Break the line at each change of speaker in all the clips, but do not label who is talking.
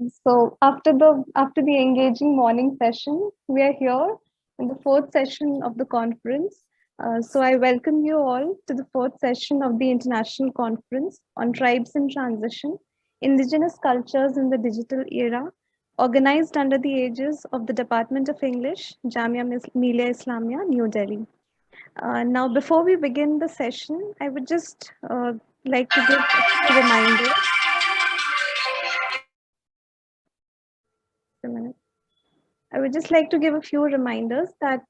So after the engaging morning session, we are here in the fourth session of the conference. So I welcome you all to the fourth session of the International Conference on Tribes in Transition, Indigenous Cultures in the Digital Era, organized under the aegis of the Department of English, Jamia Millia Islamia, New Delhi. Now, before we begin the session, I would just like to give a few reminders. A minute. I would just like to give a few reminders that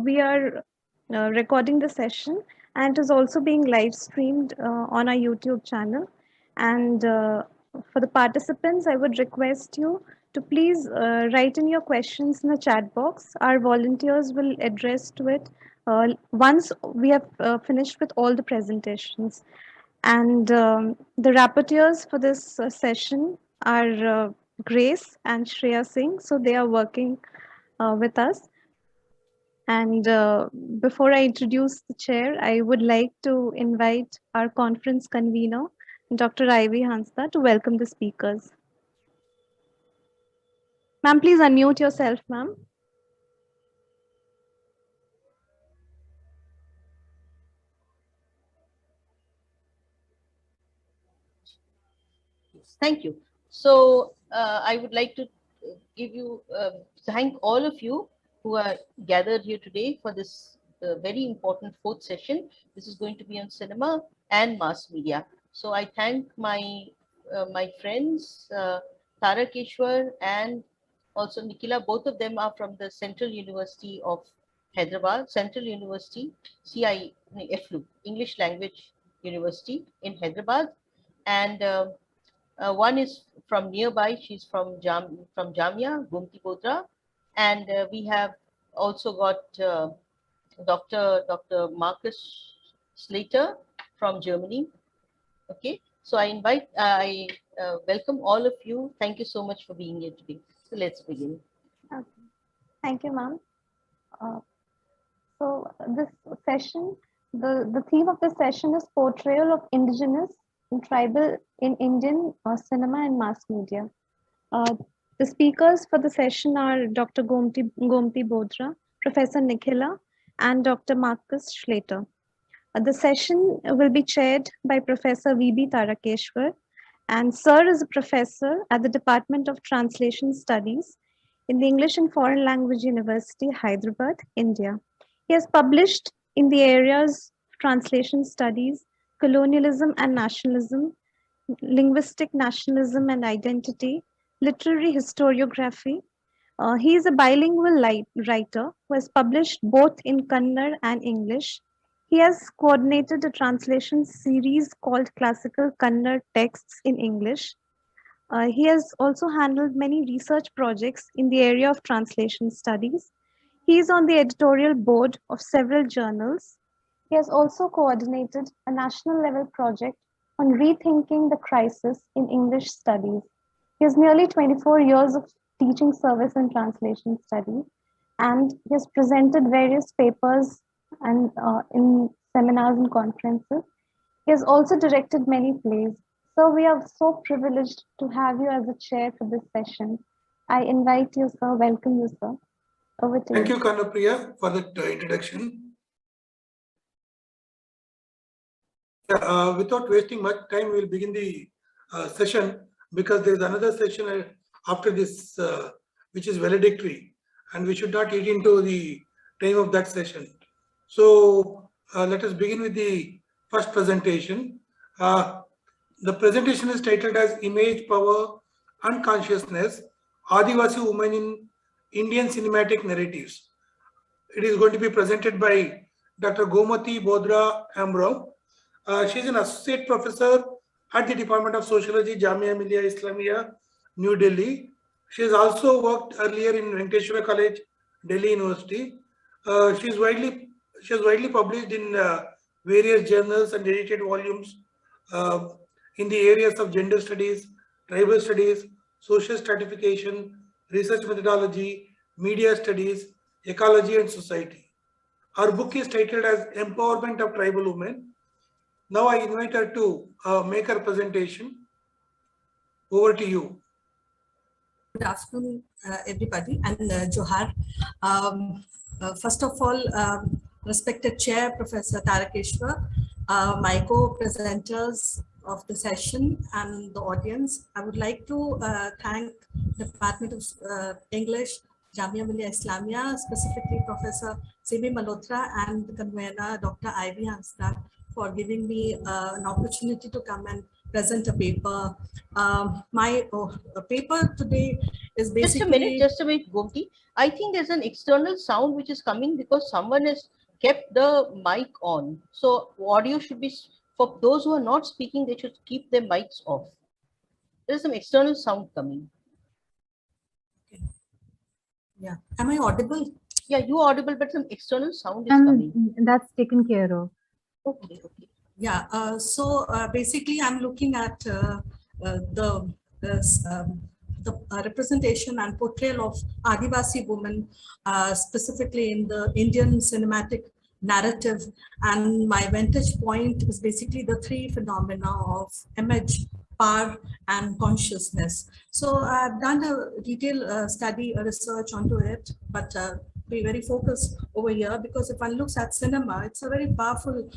we are recording the session and it is also being live streamed on our YouTube channel. And for the participants, I would request you to please write in your questions in the chat box. Our volunteers will address to it once we have finished with all the presentations. And the rapporteurs for this session are Grace and Shreya Singh. So they are working with us. And before I introduce the chair, I would like to invite our conference convener, Dr. Ivy Hansda, to welcome the speakers. Ma'am, please unmute yourself, ma'am.
Thank you. So I would like to thank all of you who are gathered here today for this very important fourth session. This is going to be on cinema and mass media. So I thank my friends, Tara Keshwar and also Nikhila. Both of them are from the Central University of Hyderabad, Central University, CIFLU, English Language University in Hyderabad. And one is from nearby. She's from Jamia, Gumti Bodra, and we have also got Dr. Marcus Slater from Germany. Okay, so I welcome all of you. Thank you so much for being here today. So let's begin.
Okay. Thank you, ma'am. So this session, the theme of this session is portrayal of indigenous and tribal in Indian cinema and mass media. Uh, the speakers for the session are Dr. Gomti Bodra, Professor Nikhila, and Dr. Marcus Schlater. The session will be chaired by Professor V.B. Tarakeshwar, and Sir is a professor at the Department of Translation Studies in the English and Foreign Language University, Hyderabad, India. He has published in the areas of translation studies, colonialism and nationalism, linguistic nationalism and identity, literary historiography. He is a bilingual writer who has published both in Kannada and English. He has coordinated a translation series called Classical Kannada Texts in English. He has also handled many research projects in the area of translation studies. He is on the editorial board of several journals. He has also coordinated a national level project on rethinking the crisis in English studies. He has nearly 24 years of teaching service in translation studies, and he has presented various papers and in seminars and conferences. He has also directed many plays. So we are so privileged to have you as a chair for this session. I invite you, sir. Welcome you, sir. Over to you.
Thank you, Kanupriya, for that introduction. Without wasting much time, we'll begin the session because there's another session after this, which is valedictory, and we should not eat into the time of that session. So let us begin with the first presentation. The presentation is titled as Image, Power and Consciousness, Adivasi Women in Indian Cinematic Narratives. It is going to be presented by Dr. Gomati Bodra Amrao. She is an associate professor at the Department of Sociology, Jamia Millia Islamia, New Delhi. She has also worked earlier in Venkateshwara College, Delhi University. She has widely published in various journals and edited volumes in the areas of gender studies, tribal studies, social stratification, research methodology, media studies, ecology and society. Our book is titled as Empowerment of Tribal Women. Now I invite her to make her presentation. Over to you.
Good afternoon, everybody, and Johar. First of all, respected Chair, Professor Tarakeshwar, my co-presenters of the session and the audience, I would like to thank the Department of English, Jamia Millia Islamia, specifically Professor C.B. Malhotra and the convener, Dr. Ivy Hansdar, for giving me an opportunity to come and present a paper. My paper today is basically...
Just a minute, Gomti. I think there's an external sound which is coming because someone has kept the mic on. So audio should be, for those who are not speaking, they should keep their mics off. There's some external sound coming.
Okay. Yeah, am I audible?
Yeah, you're audible, but some external sound is coming.
That's taken care of.
Okay.
Yeah, so basically I'm looking at the representation and portrayal of Adivasi women, specifically in the Indian cinematic narrative. And my vantage point is basically the three phenomena of image, power, and consciousness. So I've done a detailed study, a research onto it, but be very focused over here, because if one looks at cinema, it's a very powerful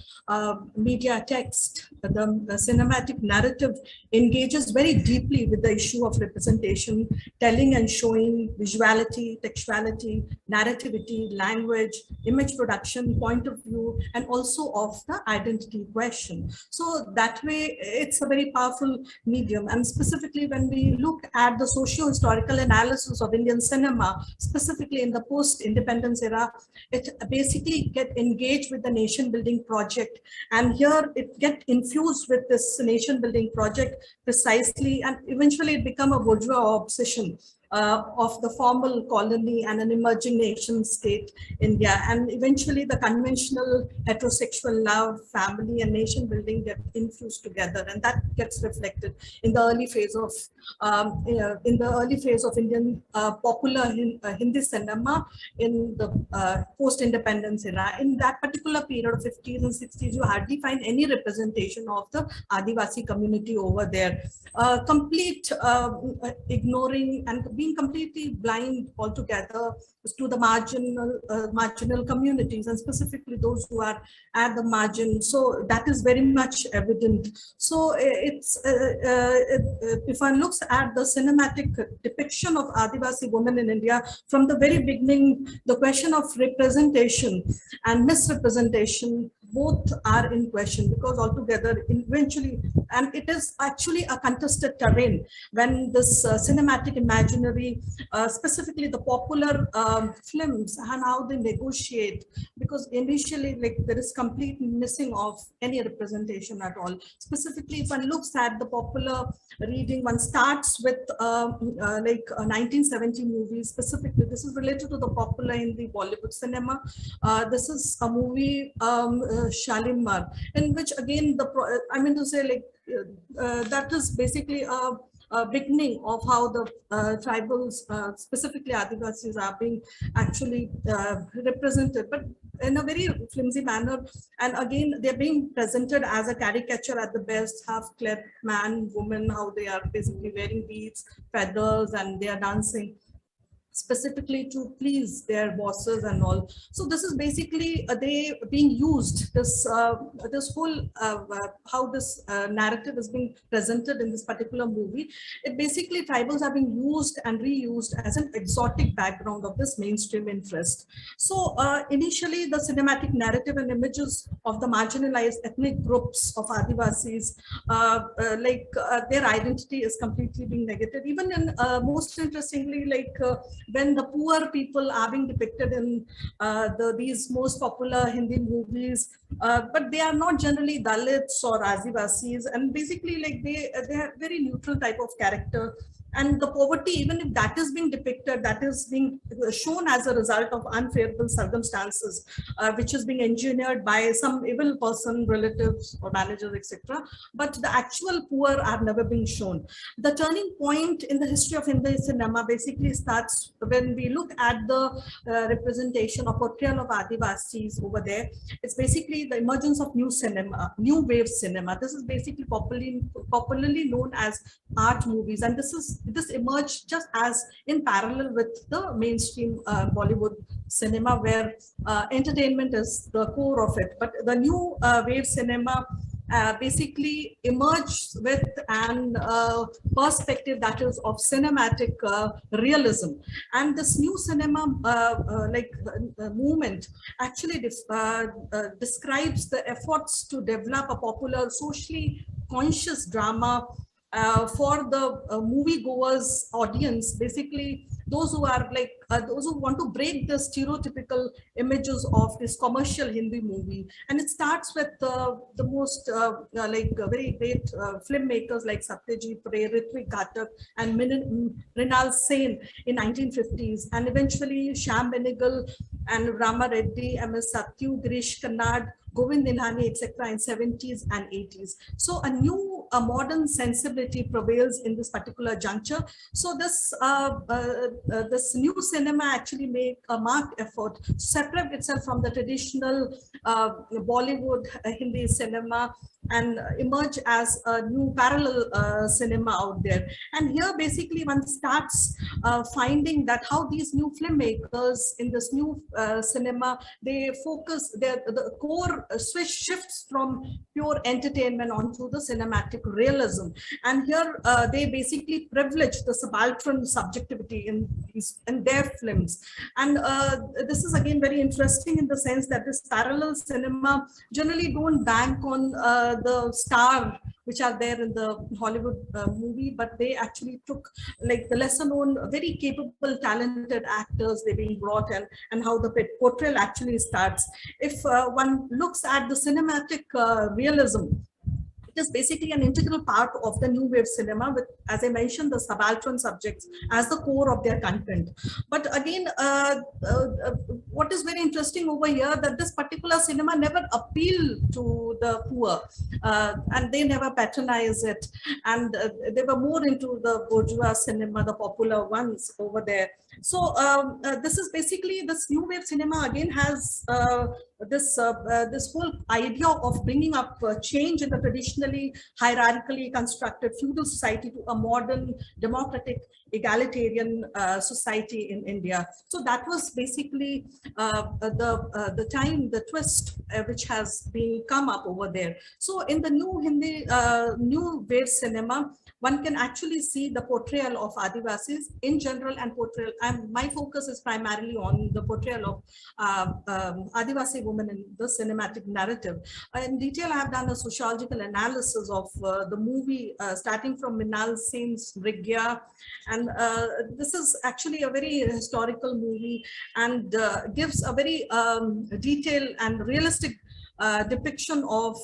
media text. The cinematic narrative engages very deeply with the issue of representation, telling and showing, visuality, textuality, narrativity, language, image production, point of view, and also of the identity question. So that way, it's a very powerful medium. And specifically, when we look at the socio-historical analysis of Indian cinema, specifically in the post-independence era, it basically get engaged with the nation building project. And here it get infused with this nation building project precisely, and eventually it become a bourgeois obsession of the formal colony and an emerging nation state, India. And eventually the conventional heterosexual love, family, and nation building get infused together. And that gets reflected in the early phase of Indian popular Hindi cinema in the post-independence era. In that particular period of 50s and 60s, you hardly find any representation of the Adivasi community over there. Complete ignoring and being completely blind altogether to the marginal communities, and specifically those who are at the margin. So that is very much evident. So it's if one looks at the cinematic depiction of Adivasi women in India from the very beginning, the question of representation and misrepresentation both are in question, because altogether eventually, and it is actually a contested terrain when this cinematic imaginary, specifically the popular films and how they negotiate, because initially like there is complete missing of any representation at all. Specifically, if one looks at the popular reading, one starts with like a 1970 movie. Specifically, this is related to the popular in the Bollywood cinema. This is a movie, Shalimar, in which again I mean to say like that is basically a beginning of how the tribals, specifically Adivasis, are being actually represented, but in a very flimsy manner. And again, they're being presented as a caricature at the best, half-clad man, woman, how they are basically wearing beads, feathers, and they are dancing specifically to please their bosses and all. So this is basically they being used, this whole how this narrative is being presented in this particular movie. It basically, tribals are being used and reused as an exotic background of this mainstream interest. So initially the cinematic narrative and images of the marginalized ethnic groups of Adivasis, their identity is completely being negated. Even in most interestingly, like when the poor people are being depicted in these most popular Hindi movies, but they are not generally Dalits or Adivasis, and basically like they have very neutral type of character. And the poverty, even if that is being depicted, that is being shown as a result of unfavorable circumstances, which is being engineered by some evil person, relatives or managers, etc. But the actual poor are never being shown. The turning point in the history of Hindi cinema basically starts when we look at the representation or portrayal of Adivasis over there. It's basically the emergence of new cinema, new wave cinema. This is basically popularly known as art movies, and this is this emerged just as in parallel with the mainstream Bollywood cinema, where entertainment is the core of it. But the new wave cinema basically emerged with an perspective that is of cinematic realism. And this new cinema movement actually describes the efforts to develop a popular socially conscious drama for the moviegoers audience, basically those who are those who want to break the stereotypical images of this commercial Hindi movie. And it starts with the most very great filmmakers like Satyajit Ray, Ritwik Ghatak, and Mrinal Sen in 1950s, and eventually Shyam Benegal and Rama Reddy, MS Satyu, Girish Kannad, Govind Nilhani, etc. in 70s and 80s. So a modern sensibility prevails in this particular juncture. So this this new cinema actually made a marked effort to separate itself from the traditional Bollywood Hindi cinema and emerge as a new parallel cinema out there. And here basically one starts finding that how these new filmmakers in this new cinema, they focus the core switch shifts from pure entertainment onto the cinematic realism. And here they basically privilege the subaltern subjectivity in their films. And this is again very interesting in the sense that this parallel cinema generally don't bank on the star which are there in the Hollywood movie, but they actually took like the lesser known, very capable, talented actors they being brought in, and how the portrayal actually starts. If one looks at the cinematic realism, it is basically an integral part of the new wave cinema with, as I mentioned, the subaltern subjects as the core of their content. But again, what is very interesting over here, that this particular cinema never appealed to the poor and they never patronized it. And they were more into the bourgeois cinema, the popular ones over there. So this is basically, this new wave cinema again has this whole idea of bringing up change in the traditionally hierarchically constructed feudal society to a modern democratic egalitarian society in India. So that was basically the time, the twist which has been come up over there. So in the new Hindi, new wave cinema, one can actually see the portrayal of Adivasis in general and portrayal, and my focus is primarily on the portrayal of Adivasi women in the cinematic narrative. In detail, I have done a sociological analysis of the movie starting from Mrinal Sen's Brigya, and this is actually a very historical movie and gives a very detailed and realistic depiction of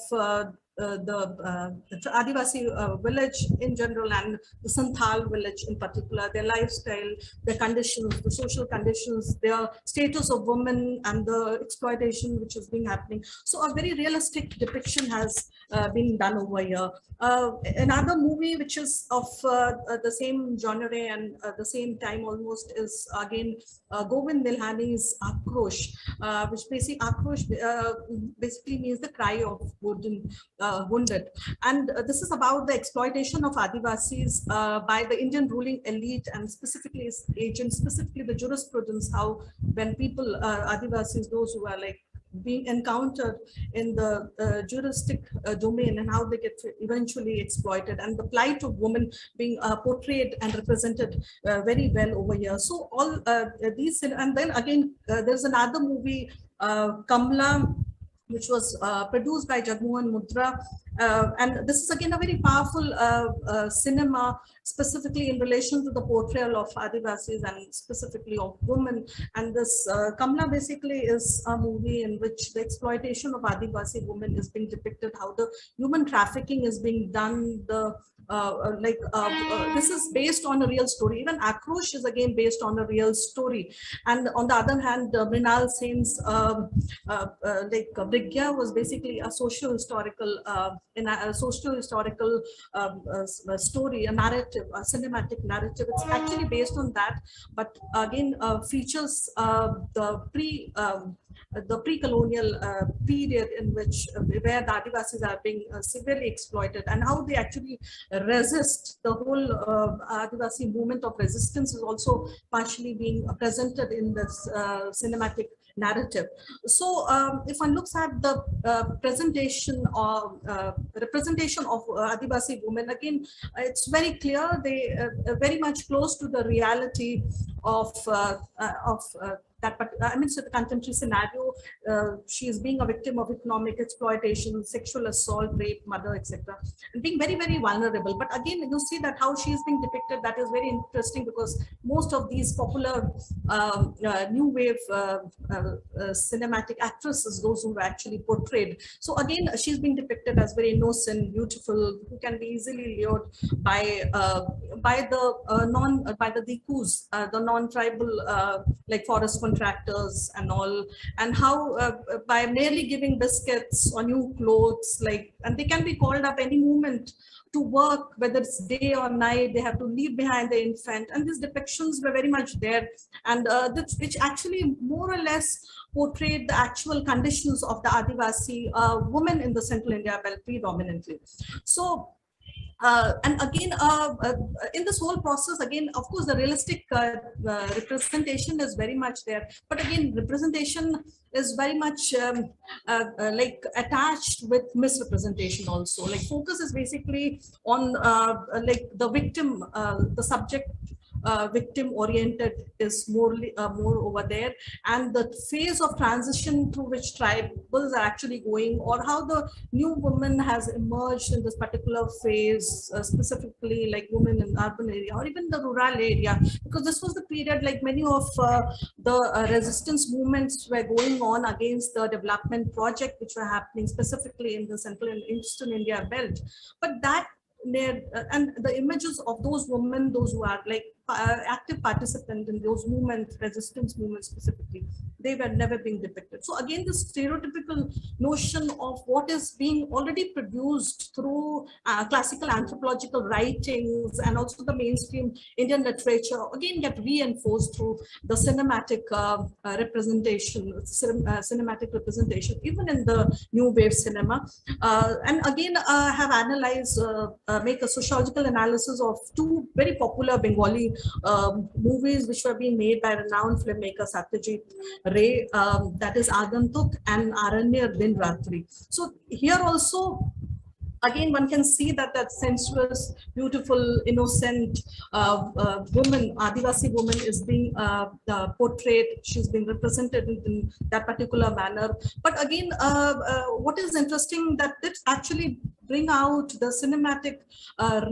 the Adivasi village in general and the Santhal village in particular, their lifestyle, their conditions, the social conditions, their status of women and the exploitation which is being happening. So a very realistic depiction has been done over here. Another movie which is of the same genre and the same time almost is again Govind Nilhani's Akrosh, which basically means the cry of wounded. And this is about the exploitation of Adivasis by the Indian ruling elite and specifically its agents, specifically the jurisprudence, how when people, Adivasis, those who are like being encountered in the juristic domain and how they get eventually exploited, and the plight of women being portrayed and represented very well over here. So all these, and then again there's another movie, Kamla, which was produced by Jagmohan Mudra. And this is again a very powerful cinema, specifically in relation to the portrayal of Adivasis and specifically of women. And this Kamla basically is a movie in which the exploitation of Adivasi women is being depicted, how the human trafficking is being done, the this is based on a real story. Even Akrosh is again based on a real story. And on the other hand, Mrinal Sen's Brigya was basically a socio-historical story, a narrative, a cinematic narrative. It's actually based on that, but again features the the pre-colonial period in which where the Adivasis are being severely exploited, and how they actually resist. The whole Adivasi movement of resistance is also partially being presented in this cinematic narrative. So if one looks at the presentation of representation of Adivasi women, again, it's very clear they very much close to the reality of that, but I mean, so the contemporary scenario, she is being a victim of economic exploitation, sexual assault, rape, murder, etc., and being very, very vulnerable. But again, you see that how she is being depicted, that is very interesting, because most of these popular new wave cinematic actresses, those who were actually portrayed. So again, she's being depicted as very innocent, beautiful, who can be easily lured by the Dikus, the non-tribal like forest contractors and all, and how by merely giving biscuits or new clothes, like, and they can be called up any moment to work, whether it's day or night, they have to leave behind the infant, and these depictions were very much there, and which actually more or less portrayed the actual conditions of the Adivasi women in the Central India belt predominantly. So and again, in this whole process, again, of course, the realistic representation is very much there. But again, representation is very much like attached with misrepresentation also. Like focus is basically on like the victim, the subject victim oriented is more over there, and the phase of transition through which tribals are actually going, or how the new woman has emerged in this particular phase, specifically like women in urban area or even the rural area, because this was the period like many of the resistance movements were going on against the development project which were happening specifically in the Central and Eastern India belt. But that and the images of those women, those who are like active participants in those movements, resistance movements specifically, they were never being depicted. So again, the stereotypical notion of what is being already produced through classical anthropological writings and also the mainstream Indian literature again get reinforced through the cinematic representation, cinematic representation, even in the new wave cinema. And again, have analyzed, make a sociological analysis of two very popular Bengali movies which were being made by renowned filmmaker Satyajit Ray, that is Agantuk and Aranya Din Ratri. So here also, again, one can see that that sensuous, beautiful, innocent woman, Adivasi woman, is being portrayed. She's being represented in that particular manner. But again, what is interesting that it actually bring out the cinematic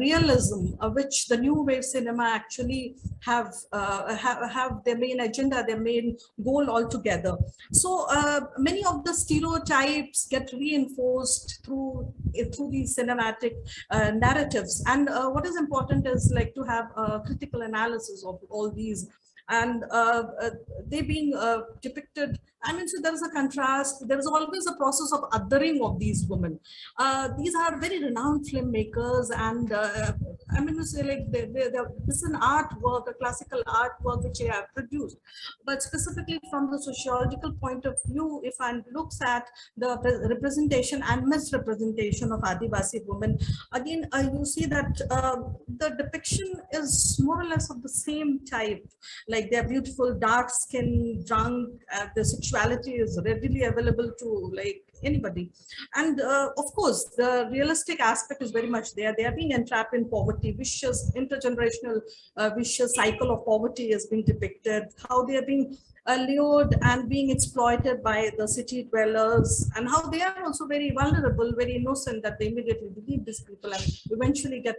realism, which the new wave cinema actually have their main agenda, their main goal altogether. So many of the stereotypes get reinforced through these cinematic narratives. And what is important is like to have a critical analysis of all these, and they being depicted. I mean, so there is a contrast. There is always a process of othering of these women. These are very renowned filmmakers, and I mean, to say like this is an artwork, a classical artwork which they have produced. But specifically from the sociological point of view, if one looks at the representation and misrepresentation of Adivasi women, again, you see that the depiction is more or less of the same type. Like they're beautiful, dark skin, drunk, the sexuality is readily available to like anybody. And of course, the realistic aspect is very much there. They are being entrapped in poverty, vicious, intergenerational, vicious cycle of poverty is being depicted, how they are being lured and being exploited by the city dwellers, and how they are also very vulnerable, very innocent, that they immediately believe these people and eventually get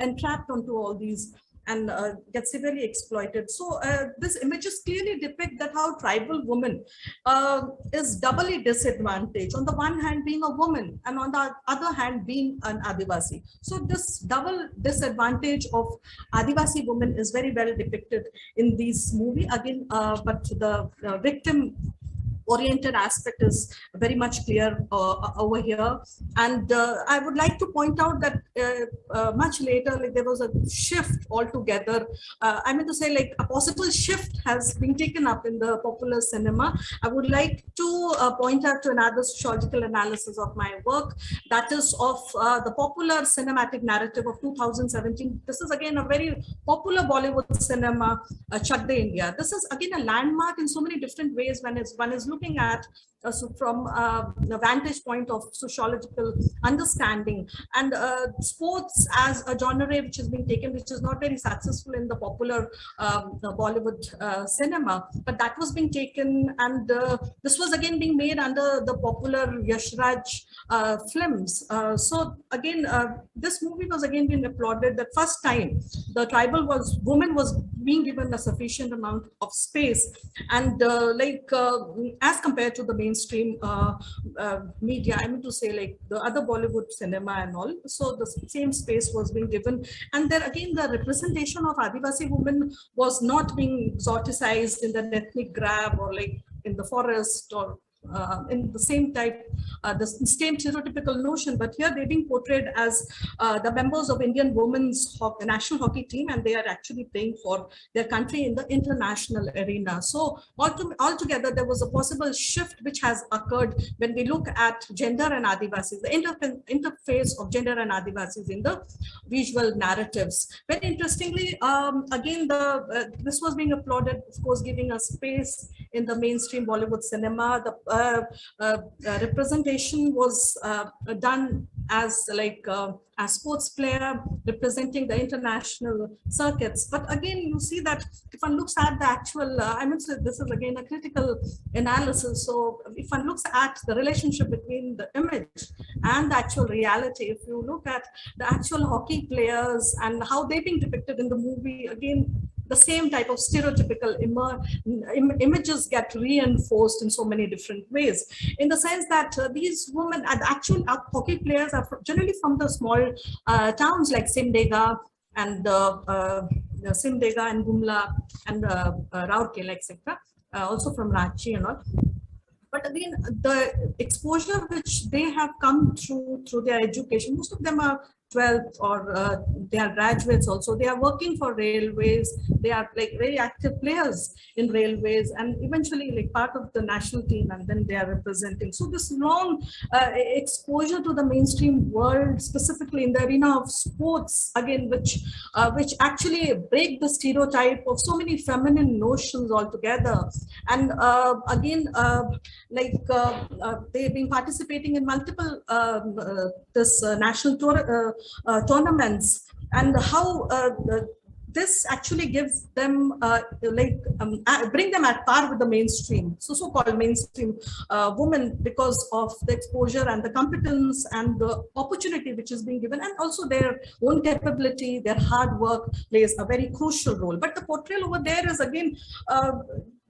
entrapped onto all these and get severely exploited. So this images clearly depict that how tribal woman is doubly disadvantaged. On the one hand being a woman, and on the other hand being an Adivasi. So this double disadvantage of Adivasi women is very well depicted in this movie. Again, but the victim oriented aspect is very much clear over here. And I would like to point out that much later, like, there was a shift altogether. I mean to say, like, a possible shift has been taken up in the popular cinema. I would like to point out to another sociological analysis of my work, that is of the popular cinematic narrative of 2017. This is again a very popular Bollywood cinema, Chak De India. This is again a landmark in so many different ways when one is looking at so from the vantage point of sociological understanding, and sports as a genre which has been taken, which is not very successful in the popular Bollywood cinema, but that was being taken, and this was again being made under the popular Yash Raj films. So again, this movie was again being applauded. The first time the tribal woman was being given a sufficient amount of space, and as compared to the mainstream media, I mean to say, like the other Bollywood cinema and all, so the same space was being given. And there again, the representation of Adivasi women was not being exoticized in the ethnic grab or like in the forest or in the same type, the same stereotypical notion, but here they're being portrayed as the members of Indian women's national hockey team, and they are actually playing for their country in the international arena. So altogether, there was a possible shift which has occurred when we look at gender and Adivasis, the interface of gender and Adivasis in the visual narratives. Very interestingly, again, this was being applauded, of course, giving a space in the mainstream Bollywood cinema. The representation was done as like a sports player representing the international circuits. But again, you see that if one looks at the actual, I mean, so this is again a critical analysis. So if one looks at the relationship between the image and the actual reality, if you look at the actual hockey players and how they're being depicted in the movie, again, the same type of stereotypical images get reinforced in so many different ways, in the sense that these women, actual hockey players, are generally from the small towns like Simdega and Simdega and Gumla and Rourkela, etc. Also from Ranchi and all. But again, the exposure which they have come through their education, most of them are 12th or they are graduates also. They are working for railways. They are like very active players in railways and eventually like part of the national team, and then they are representing. So this long exposure to the mainstream world, specifically in the arena of sports, again, which actually break the stereotype of so many feminine notions altogether. And again, they've been participating in multiple national tournaments, and how this actually gives them bring them at par with the mainstream, so-called mainstream women, because of the exposure and the competence and the opportunity which is being given, and also their own capability, their hard work plays a very crucial role. But the portrayal over there is again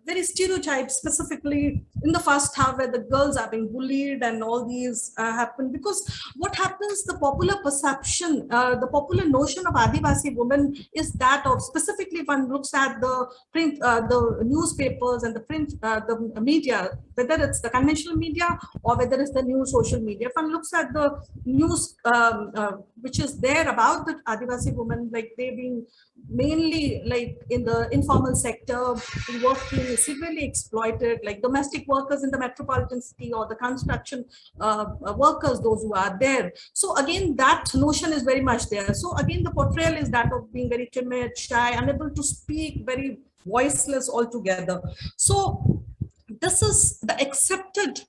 very stereotyped, specifically in the first half, where the girls are being bullied and all these happen. Because what happens, the popular perception, the popular notion of Adivasi women is that of, specifically one looks at the print, the newspapers and the print, the media, whether it's the conventional media or whether it's the new social media. If one looks at the news which is there about the Adivasi women, like they've been mainly like in the informal sector, working severely exploited, like domestic workers in the metropolitan city or the construction workers, those who are there. So again, that notion is very much there. So again, the portrayal is that of being very timid, shy, unable to speak, very voiceless altogether. So this is the accepted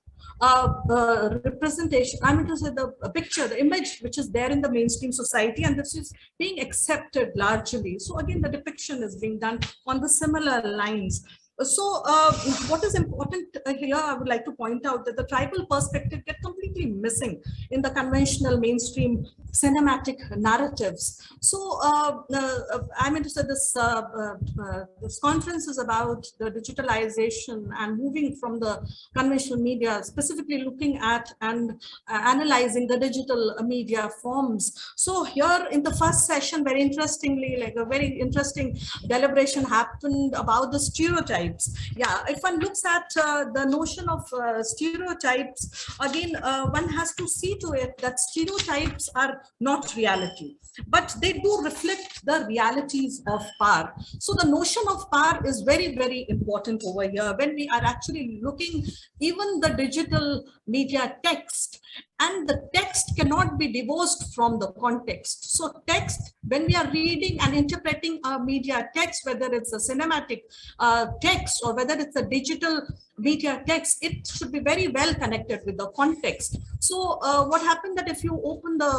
representation, I mean to say the picture, the image which is there in the mainstream society, and this is being accepted largely. So again, the depiction is being done on the similar lines. So what is important here, I would like to point out that the tribal perspective gets completely missing in the conventional mainstream cinematic narratives. So I mean to say this conference is about the digitalization and moving from the conventional media, specifically looking at and analyzing the digital media forms. So here in the first session, very interestingly, like a very interesting deliberation happened about the stereotypes. Yeah, if one looks at the notion of stereotypes, again, one has to see to it that stereotypes are not reality, but they do reflect the realities of power. So the notion of power is very, very important over here when we are actually looking even the digital media text, and the text cannot be divorced from the context. So text, when we are reading and interpreting a media text, whether it's a cinematic text or whether it's a digital media text, it should be very well connected with the context. So what happened that if you open the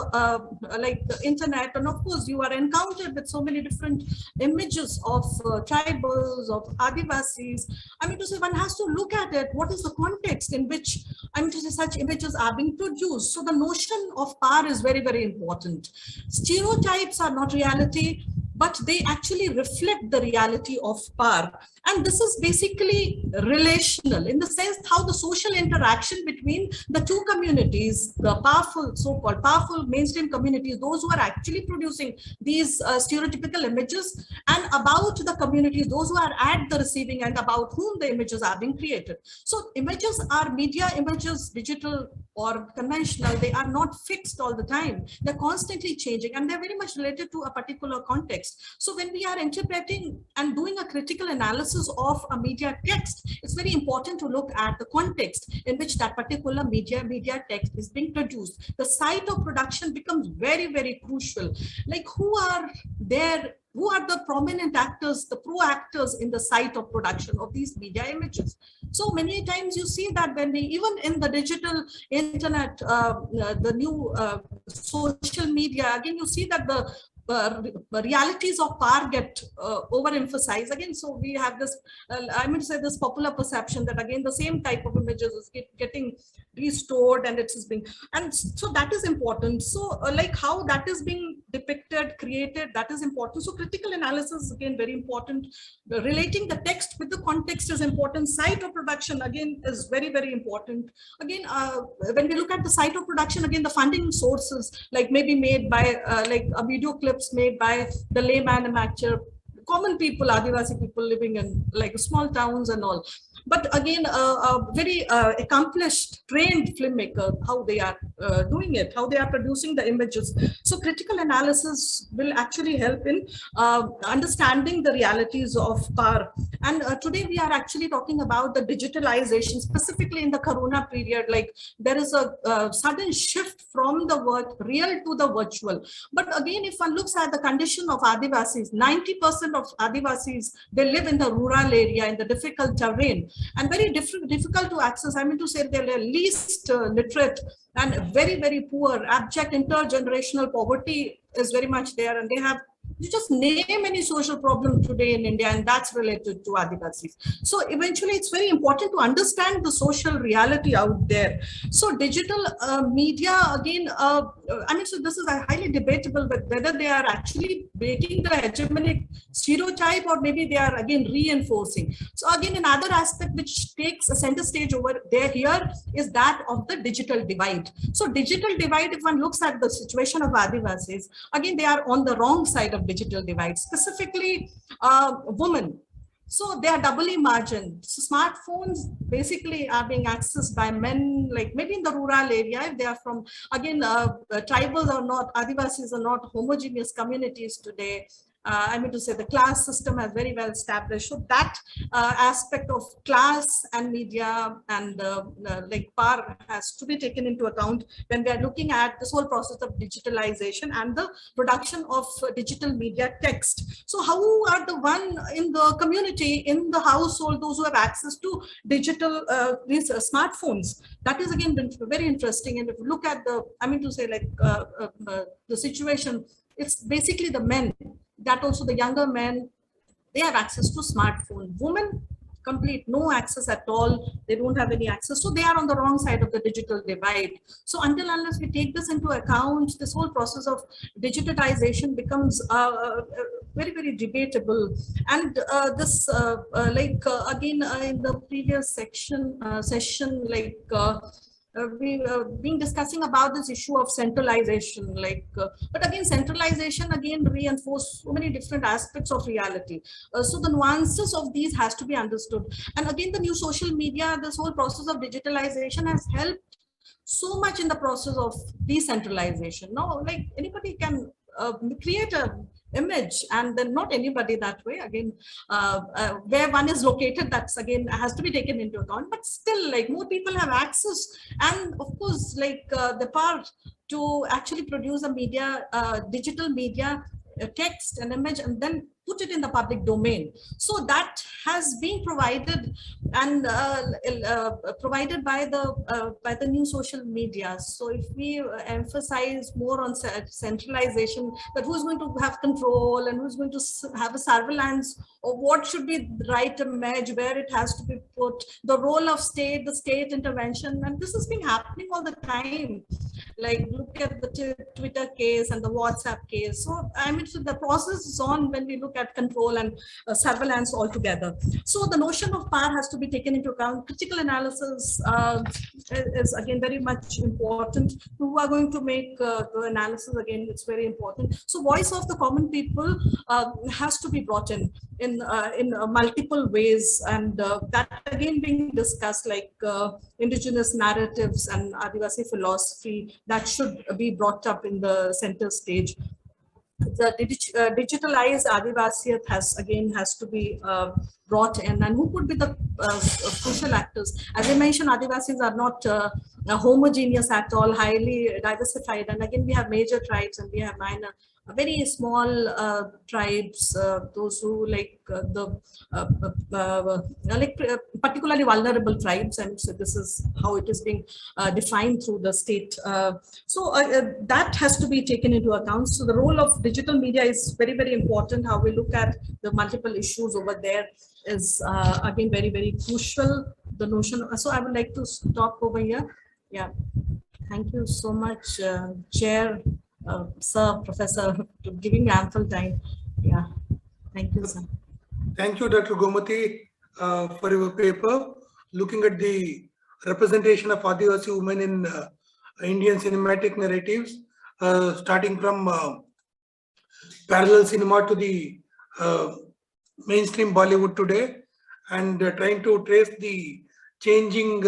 like the internet, and of course you are encountered with so many different images of tribals, of Adivasis. I mean to say, one has to look at it, what is the context in which, I mean to say, such images are being produced. So the notion of power is very, very important. Stereotypes are not reality, but they actually reflect the reality of power. And this is basically relational in the sense how the social interaction between the two communities, the powerful, so-called powerful mainstream communities, those who are actually producing these stereotypical images, and about the communities, those who are at the receiving end, about whom the images are being created. So images are media images, digital or conventional, they are not fixed all the time. They're constantly changing, and they're very much related to a particular context. So when we are interpreting and doing a critical analysis of a media text, it's very important to look at the context in which that particular media text is being produced. The site of production becomes very, very crucial. Like who are there? Who are the prominent actors, the pro actors in the site of production of these media images? So many times you see that when we, even in the digital internet, the new social media, again, you see that the realities of power get overemphasized again. So we have this, I mean to say, this popular perception that again the same type of images is getting restored and it is being, and so that is important. So like how that is being depicted, created, that is important. So critical analysis again very important. Relating the text with the context is important. Site of production again is very, very important. Again, when we look at the site of production, again the funding sources like maybe made by like a video clips made by the layman amateur, common people, Adivasi people living in like small towns and all. But again, a very accomplished, trained filmmaker, how they are doing it, how they are producing the images. So critical analysis will actually help in understanding the realities of power. And today we are actually talking about the digitalization, specifically in the Corona period. Like there is a sudden shift from the real to the virtual. But again, if one looks at the condition of Adivasis, 90% of Adivasis, they live in the rural area, in the difficult terrain, and very difficult to access. I mean to say they're least literate and very, very poor. Abject intergenerational poverty is very much there, and they have, you just name any social problem today in India, and that's related to Adivasis. So eventually it's very important to understand the social reality out there. So digital media, again, I mean, so this is highly debatable, but whether they are actually breaking the hegemonic stereotype or maybe they are again reinforcing. So again, another aspect which takes a center stage over there here is that of the digital divide. So digital divide, if one looks at the situation of Adivasis, again, they are on the wrong side of digital divide, specifically women. So they are doubly margined. So smartphones basically are being accessed by men, like maybe in the rural area, if they are from, again, tribals are not, Adivasis are not homogeneous communities today. I mean to say the class system has very well established. So that aspect of class and media and like power has to be taken into account when we are looking at this whole process of digitalization and the production of digital media text. So how are the one in the community, in the household, those who have access to digital these smartphones? That is again very interesting. And if you look at the, I mean to say like the situation, it's basically the men, that also the younger men, they have access to smartphone. Women, complete no access at all. They don't have any access. So they are on the wrong side of the digital divide. So until unless we take this into account, this whole process of digitization becomes very, very debatable. And again, in the previous session, we've been discussing about this issue of centralization, but again, centralization again reinforce so many different aspects of reality. So the nuances of these has to be understood. And again, the new social media, this whole process of digitalization has helped so much in the process of decentralization. Now, like anybody can create a image, and then not anybody that way, again, where one is located, that's again has to be taken into account, but still, like, more people have access, and of course, like the power to actually produce a media, digital media, text and image, and then put it in the public domain. So that has been provided, and provided by the new social media. So if we emphasize more on centralization, that who's going to have control and who's going to have a surveillance of what should be the right image, where it has to be put, the role of state, the state intervention, and this has been happening all the time. Like, look at the Twitter case and the WhatsApp case. So I mean, so the process is on when we look at control and surveillance altogether. So the notion of power has to be taken into account. Critical analysis is again very much important. Who are going to make the analysis? Again, it's very important. So voice of the common people has to be brought in multiple ways, and that again being discussed, like indigenous narratives and Adivasi philosophy, that should be brought up in the center stage. The digitalized Adivasiyat has to be brought in, and who could be the crucial actors? As I mentioned, Adivasis are not homogeneous at all, highly diversified, and again we have major tribes and we have minor, very small tribes, those who particularly vulnerable tribes, and so this is how it is being defined through the state. That has to be taken into account. So the role of digital media is very, very important. How we look at the multiple issues over there is again very, very crucial. The notion. So I would like to stop over here. Yeah, thank you so much, Chair. Sir, Professor, to giving me ample time. Yeah, thank you, sir.
Thank you, Dr. Gomati, for your paper, looking at the representation of Adivasi women in Indian cinematic narratives, starting from parallel cinema to the mainstream Bollywood today, and trying to trace the changing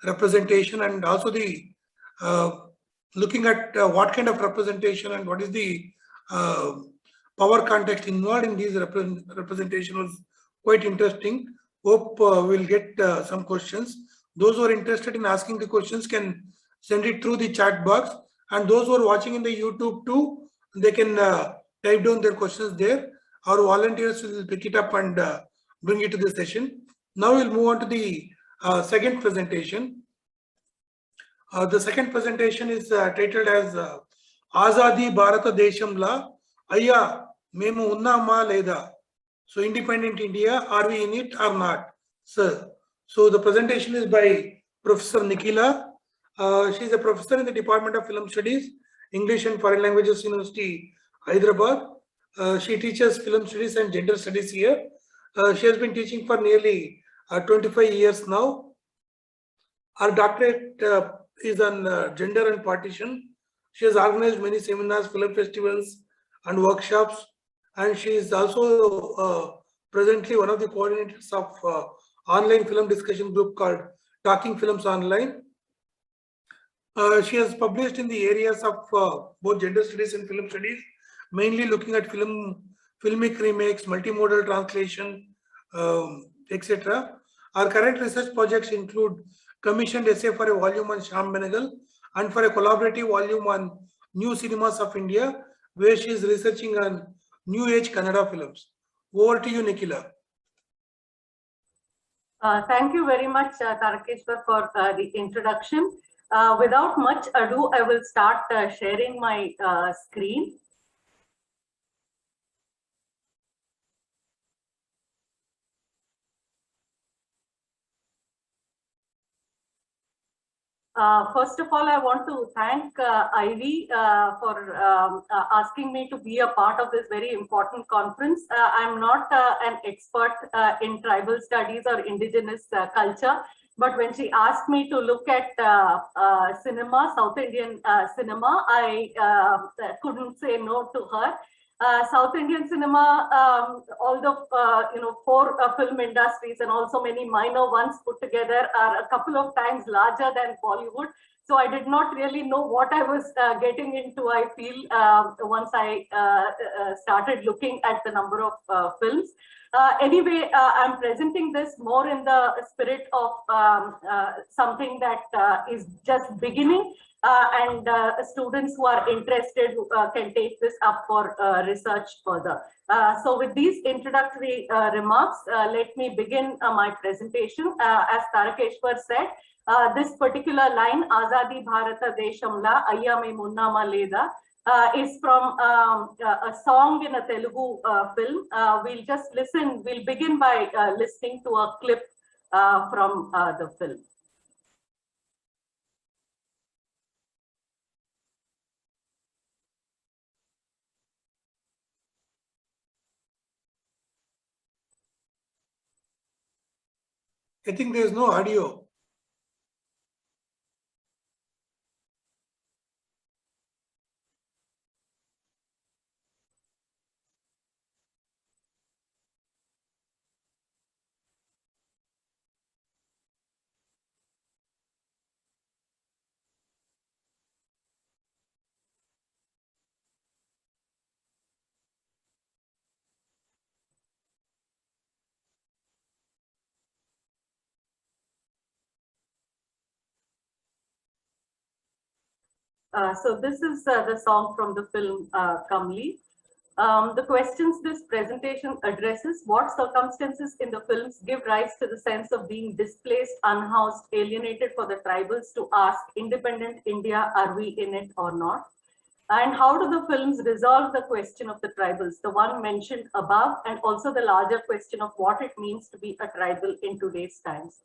representation, and also the looking at what kind of representation and what is the power context involved in these representation was quite interesting. Hope we'll get some questions. Those who are interested in asking the questions can send it through the chat box, and those who are watching in the YouTube too, they can type down their questions there. Our volunteers will pick it up and bring it to the session. Now we'll move on to the second presentation. The second presentation is titled as Azadi Bharata Deshamla Ayya Memu Unnama Leda. So Independent India, are we in it or not, sir? So the presentation is by Professor Nikhila. She is a professor in the Department of Film Studies, English and Foreign Languages, University, Hyderabad. She teaches film studies and gender studies here. She has been teaching for nearly 25 years now. Her doctorate is on gender and partition. She has organized many seminars, film festivals, and workshops, and she is also presently one of the coordinators of online film discussion group called Talking Films Online. She has published in the areas of both gender studies and film studies, mainly looking at filmic remakes, multimodal translation, etc. Our current research projects include commissioned essay for a volume on Shyam Benegal and for a collaborative volume on New Cinemas of India, where she is researching on New Age Kannada films. Over to you, Nikhila.
Thank you very much, Tarakeshwar, for the introduction. Without much ado, I will start sharing my screen. First of all, I want to thank Ivy for asking me to be a part of this very important conference. I'm not an expert in tribal studies or indigenous culture, but when she asked me to look at cinema, South Indian cinema, I couldn't say no to her. South Indian cinema, all the four film industries and also many minor ones put together are a couple of times larger than Bollywood. So I did not really know what I was getting into, I feel, once I started looking at the number of films. Anyway, I'm presenting this more in the spirit of something that is just beginning. And students who are interested can take this up for research further. So with these introductory remarks, let me begin my presentation. As Tarakeshwar said, this particular line, Azadi Bharata Deshamla, Ayyame Munnama Leda, is from a song in a Telugu film. We'll just listen, we'll begin by listening to a clip from the film.
I think there is no audio.
So this is the song from the film Kamli. The questions this presentation addresses: what circumstances in the films give rise to the sense of being displaced, unhoused, alienated for the tribals to ask, independent India, are we in it or not? And how do the films resolve the question of the tribals, the one mentioned above, and also the larger question of what it means to be a tribal in today's times?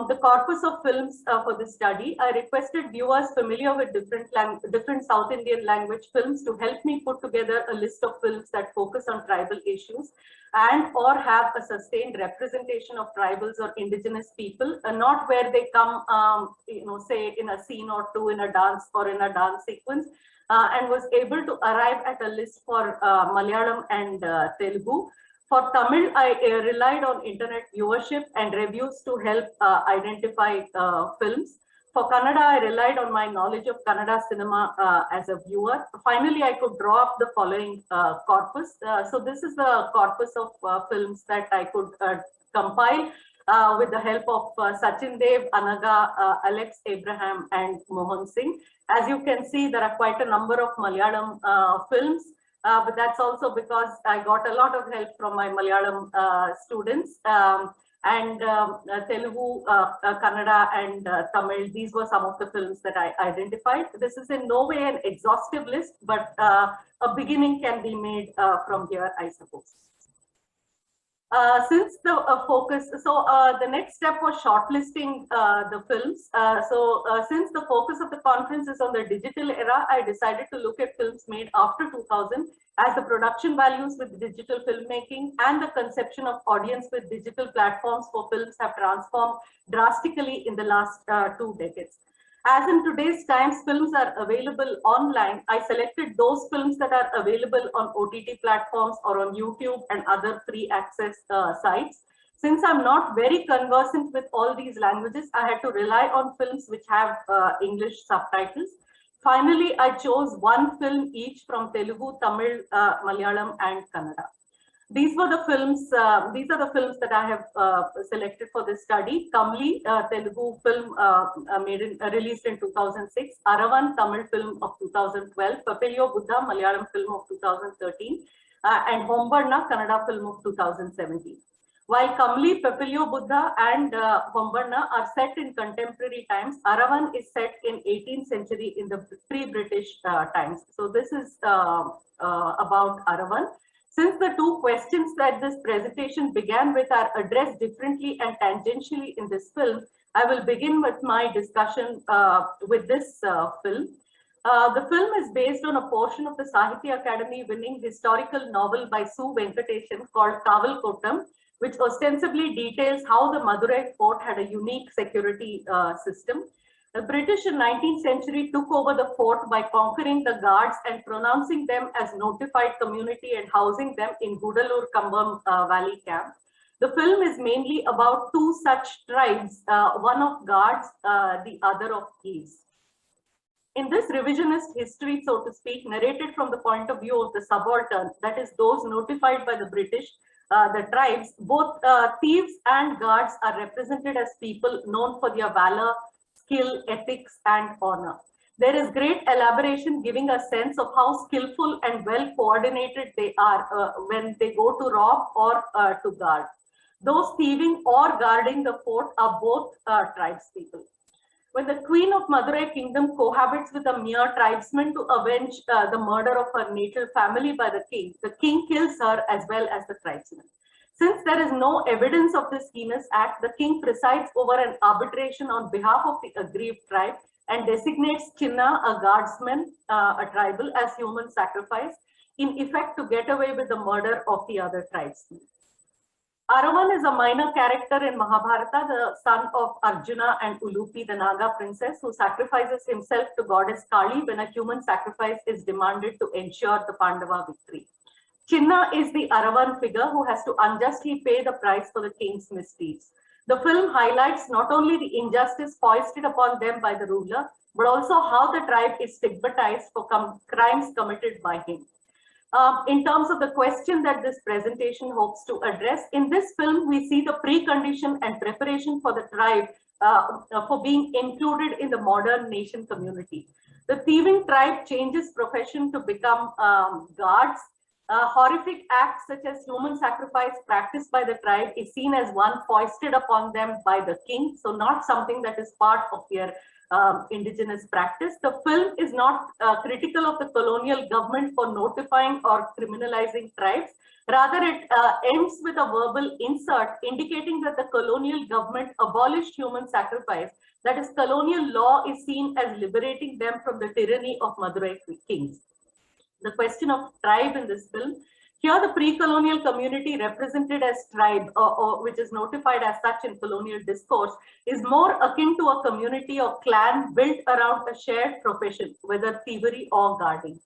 The corpus of films for this study, I requested viewers familiar with different South Indian language films to help me put together a list of films that focus on tribal issues and or have a sustained representation of tribals or indigenous people, not where they come, say in a scene or two in a dance or in a dance sequence, and was able to arrive at a list for Malayalam and Telugu. For Tamil, I relied on internet viewership and reviews to help identify films. For Kannada, I relied on my knowledge of Kannada cinema as a viewer. Finally, I could draw up the following corpus. So this is the corpus of films that I could compile with the help of Sachin Dev, Anaga, Alex Abraham, and Mohan Singh. As you can see, there are quite a number of Malayalam films. But that's also because I got a lot of help from my Malayalam students and Telugu, Kannada, and Tamil. These were some of the films that I identified. This is in no way an exhaustive list, but a beginning can be made from here, I suppose. Since the focus, so the next step was shortlisting the films. Since the focus of the conference is on the digital era, I decided to look at films made after 2000 as the production values with digital filmmaking and the conception of audience with digital platforms for films have transformed drastically in the last 2 decades. As in today's times, films are available online. I selected those films that are available on OTT platforms or on YouTube and other free access sites. Since I'm not very conversant with all these languages, I had to rely on films which have English subtitles. Finally, I chose one film each from Telugu, Tamil, Malayalam, and Kannada. These were the films, these are the films that I have selected for this study. Kamli, Telugu film released in 2006, Aravan, Tamil film of 2012, Papilio Buddha, Malayalam film of 2013, and Hombarna, Kannada film of 2017. While Kamli, Papilio Buddha, and Hombarna are set in contemporary times, Aravan is set in 18th century in the pre-British times. So this is about Aravan. Since the two questions that this presentation began with are addressed differently and tangentially in this film, I will begin with my discussion with this film. The film is based on a portion of the Sahitya Academy winning historical novel by Su Venkateshan called Kaval Kottam, which ostensibly details how the Madurai fort had a unique security system. The British in 19th century took over the fort by conquering the guards and pronouncing them as notified community and housing them in Gudalur Kambam Valley camp. The film is mainly about two such tribes, one of guards, the other of thieves. In this revisionist history, so to speak, narrated from the point of view of the subaltern, that is those notified by the British, the tribes, both thieves and guards are represented as people known for their valor, skill, ethics, and honor. There is great elaboration giving a sense of how skillful and well coordinated they are when they go to rob or to guard. Those thieving or guarding the fort are both tribespeople. When the queen of Madurai kingdom cohabits with a mere tribesman to avenge the murder of her natal family by the king kills her as well as the tribesman. Since there is no evidence of this heinous act, the king presides over an arbitration on behalf of the aggrieved tribe and designates Chinna, a guardsman, a tribal, as human sacrifice, in effect to get away with the murder of the other tribesmen. Aravan is a minor character in Mahabharata, the son of Arjuna and Ulupi, the Naga princess, who sacrifices himself to goddess Kali when a human sacrifice is demanded to ensure the Pandava victory. Chinna is the Aravan figure who has to unjustly pay the price for the king's misdeeds. The film highlights not only the injustice foisted upon them by the ruler, but also how the tribe is stigmatized for crimes committed by him. In terms of the question that this presentation hopes to address, in this film, we see the precondition and preparation for the tribe for being included in the modern nation community. The thieving tribe changes profession to become guards. Horrific acts such as human sacrifice practiced by the tribe is seen as one foisted upon them by the king, so not something that is part of their indigenous practice. The film is not critical of the colonial government for notifying or criminalizing tribes. Rather, it ends with a verbal insert indicating that the colonial government abolished human sacrifice. That is, colonial law is seen as liberating them from the tyranny of Madurai kings. The question of tribe in this film. Here, the pre-colonial community represented as tribe, or which is notified as such in colonial discourse, is more akin to a community or clan built around a shared profession, whether thievery or guarding.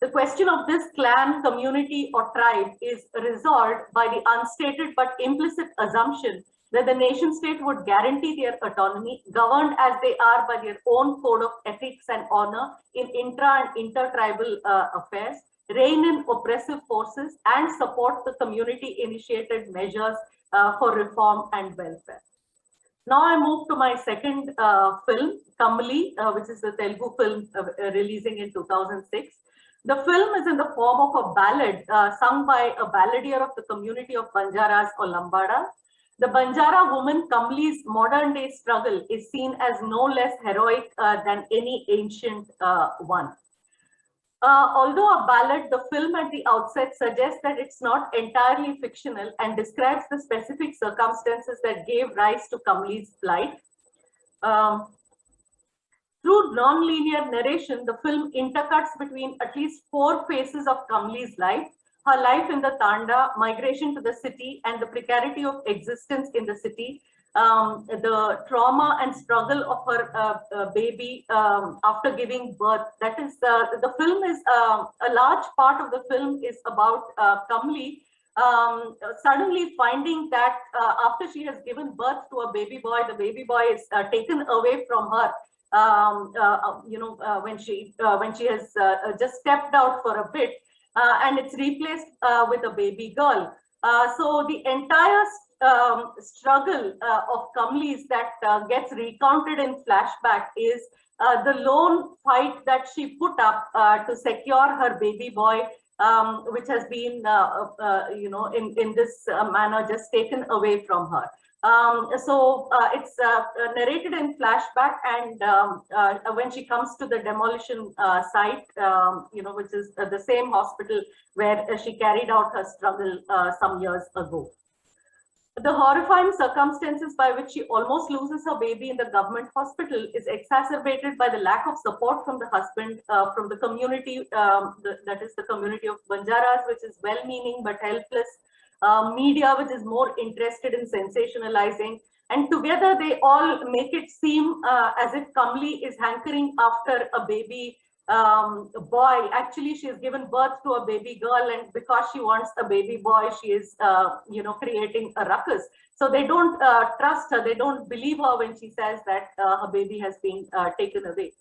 The question of this clan, community, or tribe is resolved by the unstated but implicit assumption that the nation state would guarantee their autonomy, governed as they are by their own code of ethics and honor in intra and inter-tribal affairs, rein in oppressive forces, and support the community-initiated measures for reform and welfare. Now I move to my second film, Kamli, which is the Telugu film releasing in 2006. The film is in the form of a ballad sung by a balladeer of the community of Banjaras or Lambada. The Banjara woman Kamli's modern day struggle is seen as no less heroic than any ancient one. Although a ballad, the film at the outset suggests that it's not entirely fictional and describes the specific circumstances that gave rise to Kamli's plight. Through non-linear narration, the film intercuts between at least 4 phases of Kamli's life: her life in the Tanda, migration to the city, and the precarity of existence in the city, the trauma and struggle of her baby after giving birth. That is, the film is, a large part of the film is about Kamli suddenly finding that after she has given birth to a baby boy, the baby boy is taken away from her. When she has just stepped out for a bit, and it's replaced with a baby girl. So the entire struggle of Kamli's that gets recounted in flashback is the lone fight that she put up to secure her baby boy, which has been, in this manner just taken away from her. It's narrated in flashback, and when she comes to the demolition site, which is the same hospital where she carried out her struggle some years ago. The horrifying circumstances by which she almost loses her baby in the government hospital is exacerbated by the lack of support from the husband, from the community, that is the community of Banjaras, which is well-meaning but helpless, media, which is more interested in sensationalizing, and together they all make it seem as if Kamli is hankering after a baby boy. Actually, she has given birth to a baby girl, and because she wants a baby boy, she is, creating a ruckus. So they don't trust her. They don't believe her when she says that her baby has been taken away.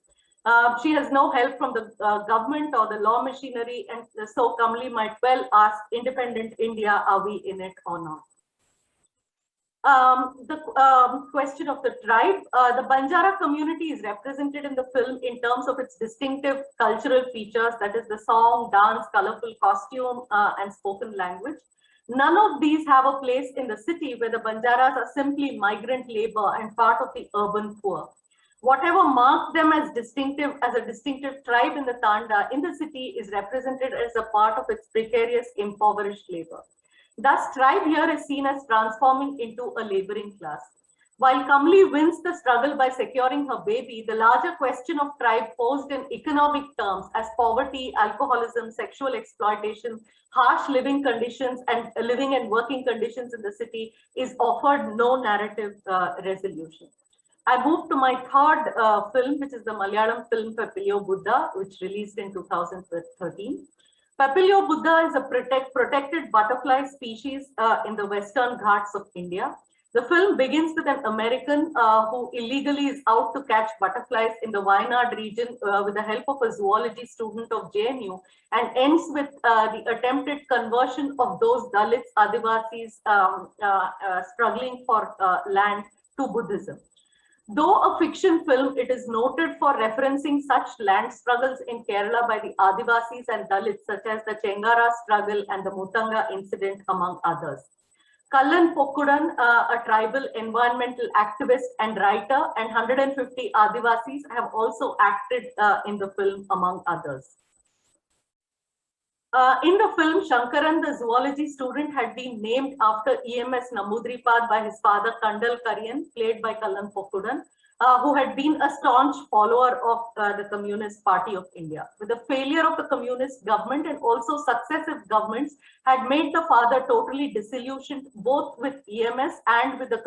She has no help from the government or the law machinery, and so Kamli might well ask independent India, are we in it or not? The question of the tribe, the Banjara community is represented in the film in terms of its distinctive cultural features, that is the song, dance, colorful costume, and spoken language. None of these have a place in the city, where the Banjaras are simply migrant labor and part of the urban poor. Whatever marked them as a distinctive tribe in the Tanda in the city is represented as a part of its precarious, impoverished labor. Thus, tribe here is seen as transforming into a laboring class. While Kamli wins the struggle by securing her baby, the larger question of tribe posed in economic terms as poverty, alcoholism, sexual exploitation, harsh living conditions, and living and working conditions in the city is offered no narrative resolution. I move to my third film, which is the Malayalam film Papilio Buddha, which released in 2013. Papilio Buddha is a protected butterfly species in the Western Ghats of India. The film begins with an American who illegally is out to catch butterflies in the Wayanad region with the help of a zoology student of JNU, and ends with the attempted conversion of those Dalits, Adivasis struggling for land to Buddhism. Though a fiction film, it is noted for referencing such land struggles in Kerala by the Adivasis and Dalits, such as the Chengara struggle and the Mutanga incident, among others. Kallan Pokkudan, a tribal environmental activist and writer, and 150 Adivasis have also acted in the film, among others. In the film, Shankaran, the zoology student, had been named after EMS Namudripad by his father Kandal Kariyan, played by Kallan Pokkudan, who had been a staunch follower of the Communist Party of India. With the failure of the communist government, and also successive governments had made the father totally disillusioned both with EMS and with the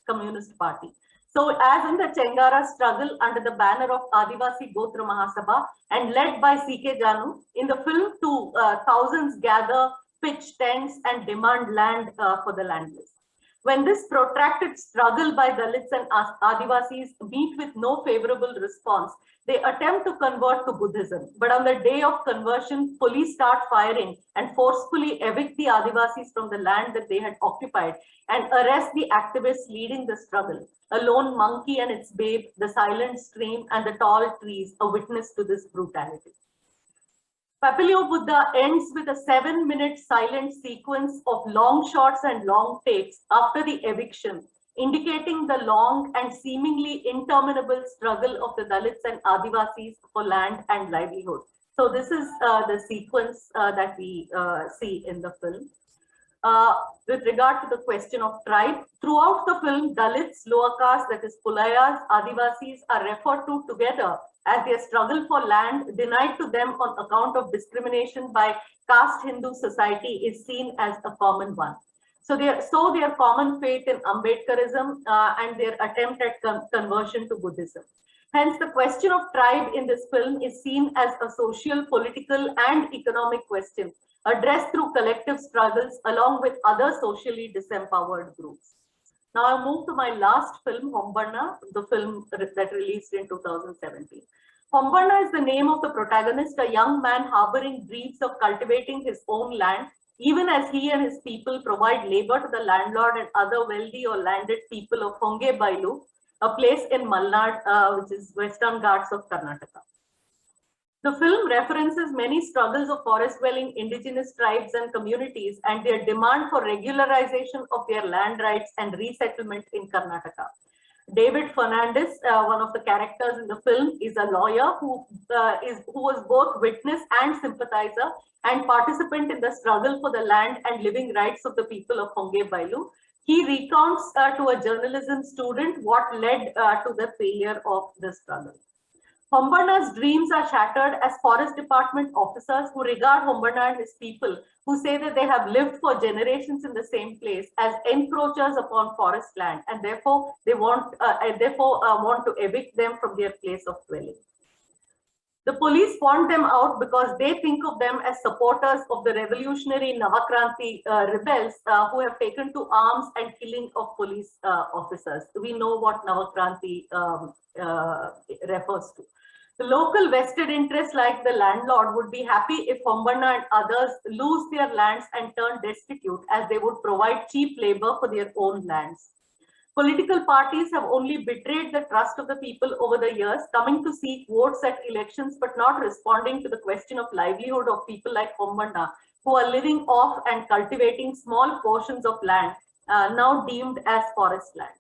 Communist Party. So as in the Chengara struggle under the banner of Adivasi Gotra Mahasabha and led by C.K. Janu, in the film too, thousands gather, pitch tents and demand land for the landless. When this protracted struggle by Dalits and Adivasis meet with no favorable response, they attempt to convert to Buddhism. But on the day of conversion, police start firing and forcefully evict the Adivasis from the land that they had occupied and arrest the activists leading the struggle. A lone monkey and its babe, the silent stream, and the tall trees, a witness to this brutality. Papilio Buddha ends with a 7-minute silent sequence of long shots and long takes after the eviction, indicating the long and seemingly interminable struggle of the Dalits and Adivasis for land and livelihood. So this is the sequence that we see in the film. With regard to the question of tribe, throughout the film, Dalits, lower caste, that is Pulayas, Adivasis, are referred to together as their struggle for land denied to them on account of discrimination by caste Hindu society is seen as a common one. So their common faith in Ambedkarism and their attempt at conversion to Buddhism. Hence, the question of tribe in this film is seen as a social, political, and economic question addressed through collective struggles along with other socially disempowered groups. Now I move to my last film, Hombanna, the film that released in 2017. Hombanna is the name of the protagonist, a young man harboring dreams of cultivating his own land, even as he and his people provide labor to the landlord and other wealthy or landed people of Honge Bailu, a place in Malnad, which is Western Ghats of Karnataka. The film references many struggles of forest-dwelling indigenous tribes and communities and their demand for regularization of their land rights and resettlement in Karnataka. David Fernandez, one of the characters in the film, is a lawyer who was both witness and sympathizer and participant in the struggle for the land and living rights of the people of Honge Bailu. He recounts to a journalism student what led to the failure of the struggle. Hombarna's dreams are shattered as forest department officers who regard Hombarna and his people, who say that they have lived for generations in the same place, as encroachers upon forest land, and therefore they want to evict them from their place of dwelling. The police want them out because they think of them as supporters of the revolutionary Navakranti rebels who have taken to arms and killing of police officers. We know what Navakranti refers to. The local vested interests like the landlord would be happy if Hombarna and others lose their lands and turn destitute, as they would provide cheap labor for their own lands. Political parties have only betrayed the trust of the people over the years, coming to seek votes at elections, but not responding to the question of livelihood of people like Hombarna, who are living off and cultivating small portions of land, now deemed as forest lands.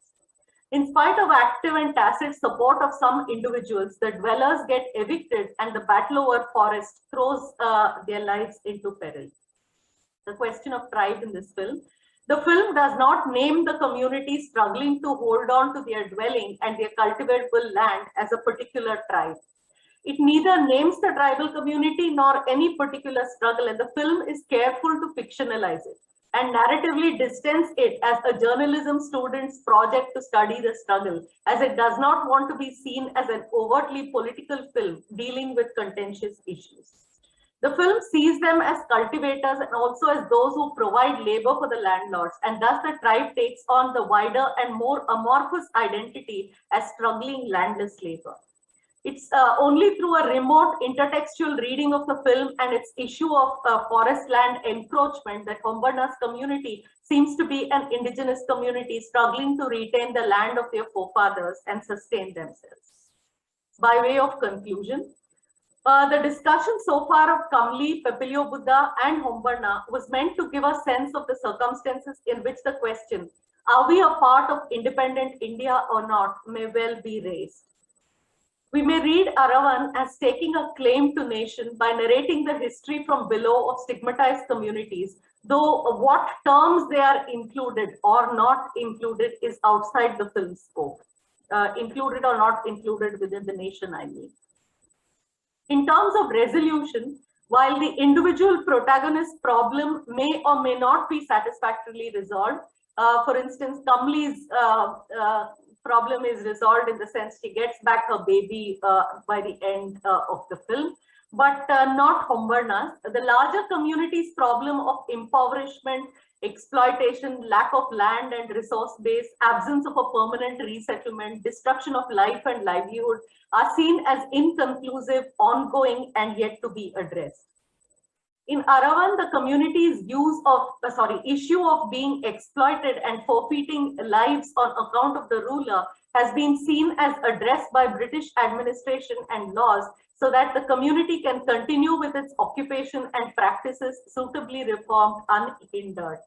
In spite of active and tacit support of some individuals, the dwellers get evicted and the battle over forest throws their lives into peril. The question of tribe in this film. The film does not name the community struggling to hold on to their dwelling and their cultivable land as a particular tribe. It neither names the tribal community nor any particular struggle, and the film is careful to fictionalize it and narratively distance it as a journalism student's project to study the struggle, as it does not want to be seen as an overtly political film dealing with contentious issues. The film sees them as cultivators and also as those who provide labor for the landlords, and thus the tribe takes on the wider and more amorphous identity as struggling landless labor. It's only through a remote intertextual reading of the film and its issue of forest land encroachment that Hombarna's community seems to be an indigenous community struggling to retain the land of their forefathers and sustain themselves. By way of conclusion, the discussion so far of Kamli, Pepilio Buddha and Hombarna was meant to give a sense of the circumstances in which the question, are we a part of independent India or not, may well be raised. We may read Aravan as taking a claim to nation by narrating the history from below of stigmatized communities, though what terms they are included or not included is outside the film's scope. Included or not included within the nation, I mean. In terms of resolution, while the individual protagonist's problem may or may not be satisfactorily resolved, for instance, Kamli's problem is resolved in the sense she gets back her baby by the end of the film, but not Hombarna's. The larger community's problem of impoverishment, exploitation, lack of land and resource base, absence of a permanent resettlement, destruction of life and livelihood are seen as inconclusive, ongoing, and yet to be addressed. In Aravan, the community's issue of being exploited and forfeiting lives on account of the ruler has been seen as addressed by British administration and laws so that the community can continue with its occupation and practices suitably reformed unhindered.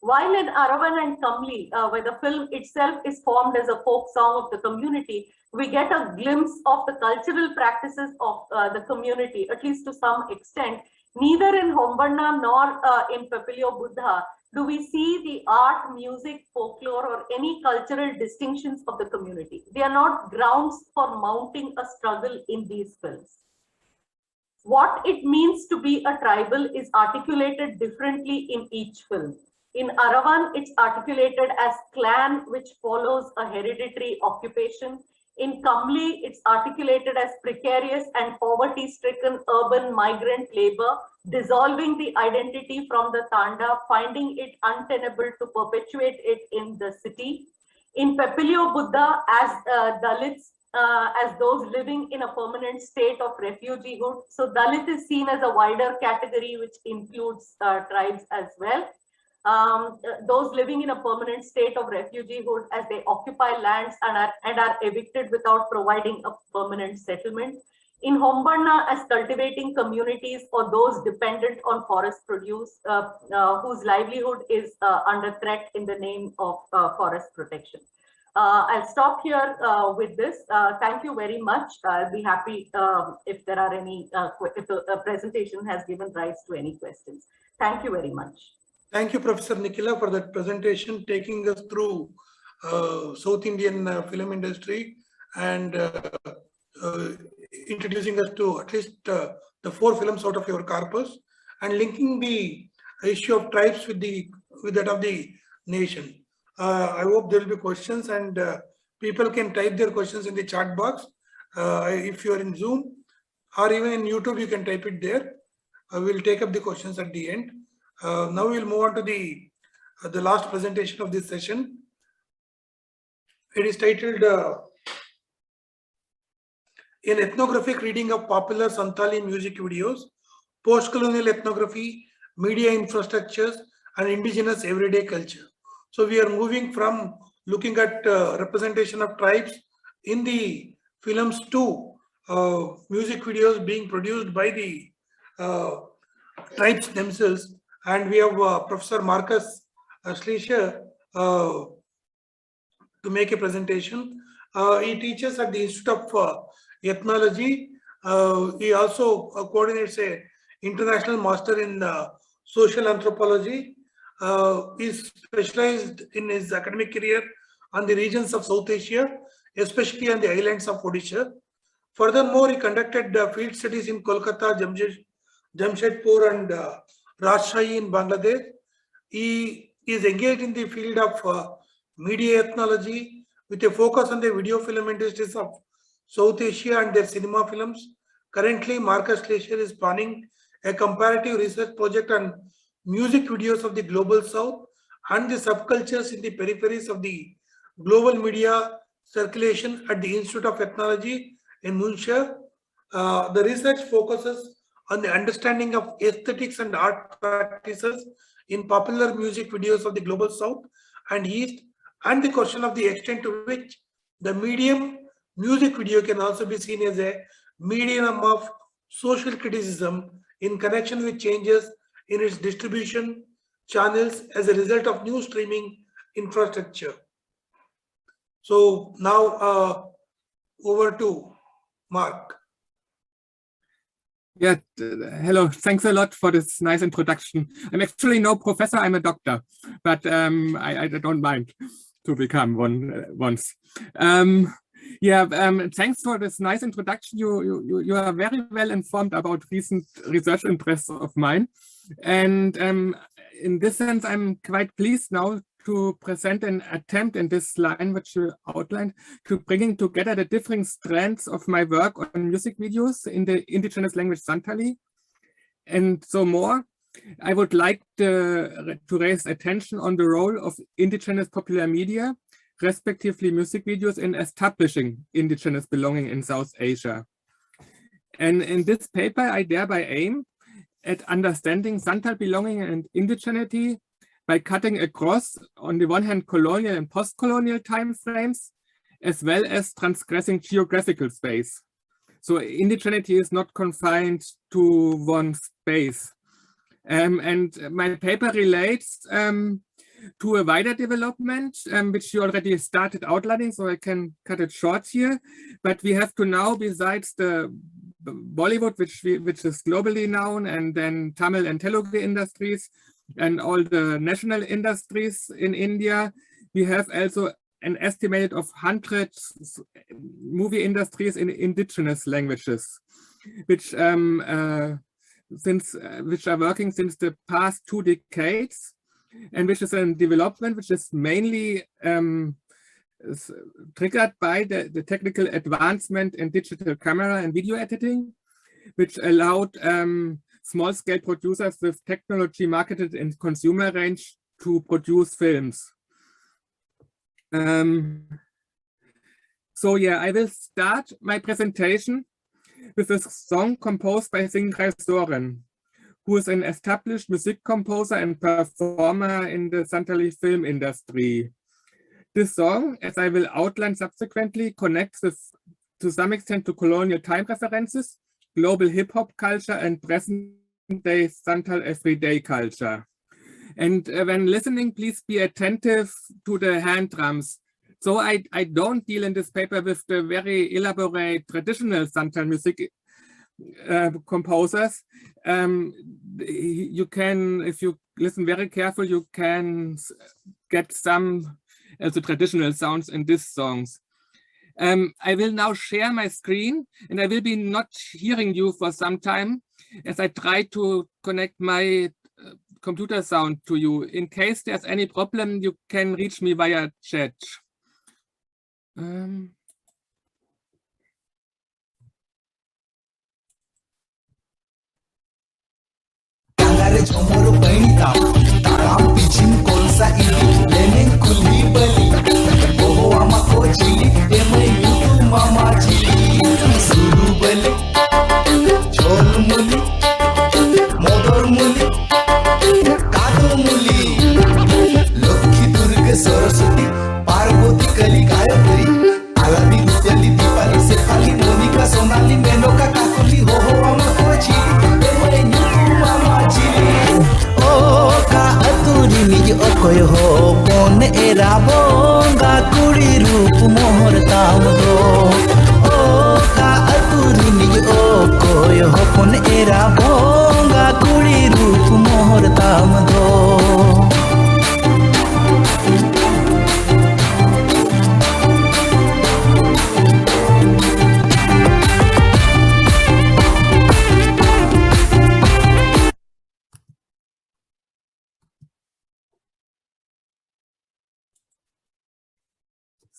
While in Aravan and Kamli, where the film itself is formed as a folk song of the community, we get a glimpse of the cultural practices of the community, at least to some extent. Neither in Hombarna nor in Pepilio Buddha do we see the art, music, folklore, or any cultural distinctions of the community. They are not grounds for mounting a struggle in these films. What it means to be a tribal is articulated differently in each film. In Aravan, it's articulated as clan, which follows a hereditary occupation. In Kamli, it's articulated as precarious and poverty-stricken urban migrant labor, dissolving the identity from the Tanda, finding it untenable to perpetuate it in the city. In Pepilio Buddha, as Dalits, as those living in a permanent state of refugeehood. So Dalit is seen as a wider category, which includes tribes as well. Those living in a permanent state of refugeehood as they occupy lands and are evicted without providing a permanent settlement. In Hombarna, as cultivating communities or those dependent on forest produce, whose livelihood is under threat in the name of forest protection. I'll stop here with this. Thank you very much. I'll be happy if there are any, if the presentation has given rise to any questions. Thank you very much.
Thank you, Professor Nikhila, for that presentation, taking us through South Indian film industry and introducing us to at least the 4 films out of your corpus and linking the issue of tribes with that of the nation. I hope there will be questions and people can type their questions in the chat box. If you are in Zoom or even in YouTube, you can type it there. We'll take up the questions at the end. Now we'll move on to the last presentation of this session. It is titled An Ethnographic Reading of Popular Santali Music Videos, Post-Colonial Ethnography, Media Infrastructures, and Indigenous Everyday Culture. So we are moving from looking at representation of tribes in the films to music videos being produced by the tribes themselves. And we have Professor Marcus Schleicher to make a presentation. He teaches at the Institute of Ethnology. He also coordinates a international master in social anthropology. He's specialized in his academic career on the regions of South Asia, especially on the islands of Odisha. Furthermore, he conducted field studies in Kolkata, Jamshedpur, and Rajshahi in Bangladesh. He is engaged in the field of media ethnology with a focus on the video film industries of South Asia and their cinema films. Currently, Marcus Schleicher is planning a comparative research project on music videos of the Global South and the subcultures in the peripheries of the global media circulation at the Institute of Ethnology in Munster. The research focuses on the understanding of aesthetics and art practices in popular music videos of the Global South and East, and the question of the extent to which the medium music video can also be seen as a medium of social criticism in connection with changes in its distribution channels as a result of new streaming infrastructure. So now over to Mark.
Yeah, hello. Thanks a lot for this nice introduction. I'm actually no professor, I'm a doctor, but I don't mind to become one once. Thanks for this nice introduction. You are very well informed about recent research interests of mine. And in this sense, I'm quite pleased now to present an attempt in this line, which you outlined, to bringing together the different strands of my work on music videos in the indigenous language Santali. And so more, I would like to raise attention on the role of indigenous popular media, respectively music videos, in establishing indigenous belonging in South Asia. And in this paper, I thereby aim at understanding Santal belonging and indigeneity by cutting across, on the one hand, colonial and post-colonial timeframes, as well as transgressing geographical space. So indigeneity is not confined to one space. And my paper relates to a wider development, which you already started outlining, so I can cut it short here. But we have to now, besides the Bollywood, which is globally known, and then Tamil and Telugu industries, and all the national industries in India, we have also an estimate of 100 movie industries in indigenous languages, which are working since the past 2 decades, and which is a development which is mainly triggered by the technical advancement in digital camera and video editing, which allowed small-scale producers with technology marketed in consumer range to produce films. So yeah, I will start my presentation with a song composed by Singrai Soren, who is an established music composer and performer in the Santali film industry. This song, as I will outline subsequently, connects to some extent to colonial time references, global hip-hop culture, and present-day Santal everyday culture. And when listening, please be attentive to the hand drums. So I don't deal in this paper with the very elaborate traditional Santal music, composers. You can, if you listen very careful, you can get some also traditional sounds in these songs. I will now share my screen, and I will be not hearing you for some time as I try to connect my computer sound to you. In case there's any problem, you can reach me via chat.
Saraswati Parvati कली गायत्री आलादी रुपली दीपाली से खाली मोनिका सोनाली मेनका काकुली हो हमको chilli ए मरे new मामा chilli ओ का अतुरी निज ओकोय हो कोन era बोंगा कुड़ी रूप मोहर ताम दो ओ का अतुरी निज ओकोय हो कोन एरा बोंगा कुड़ी रूप मोहर ताम दो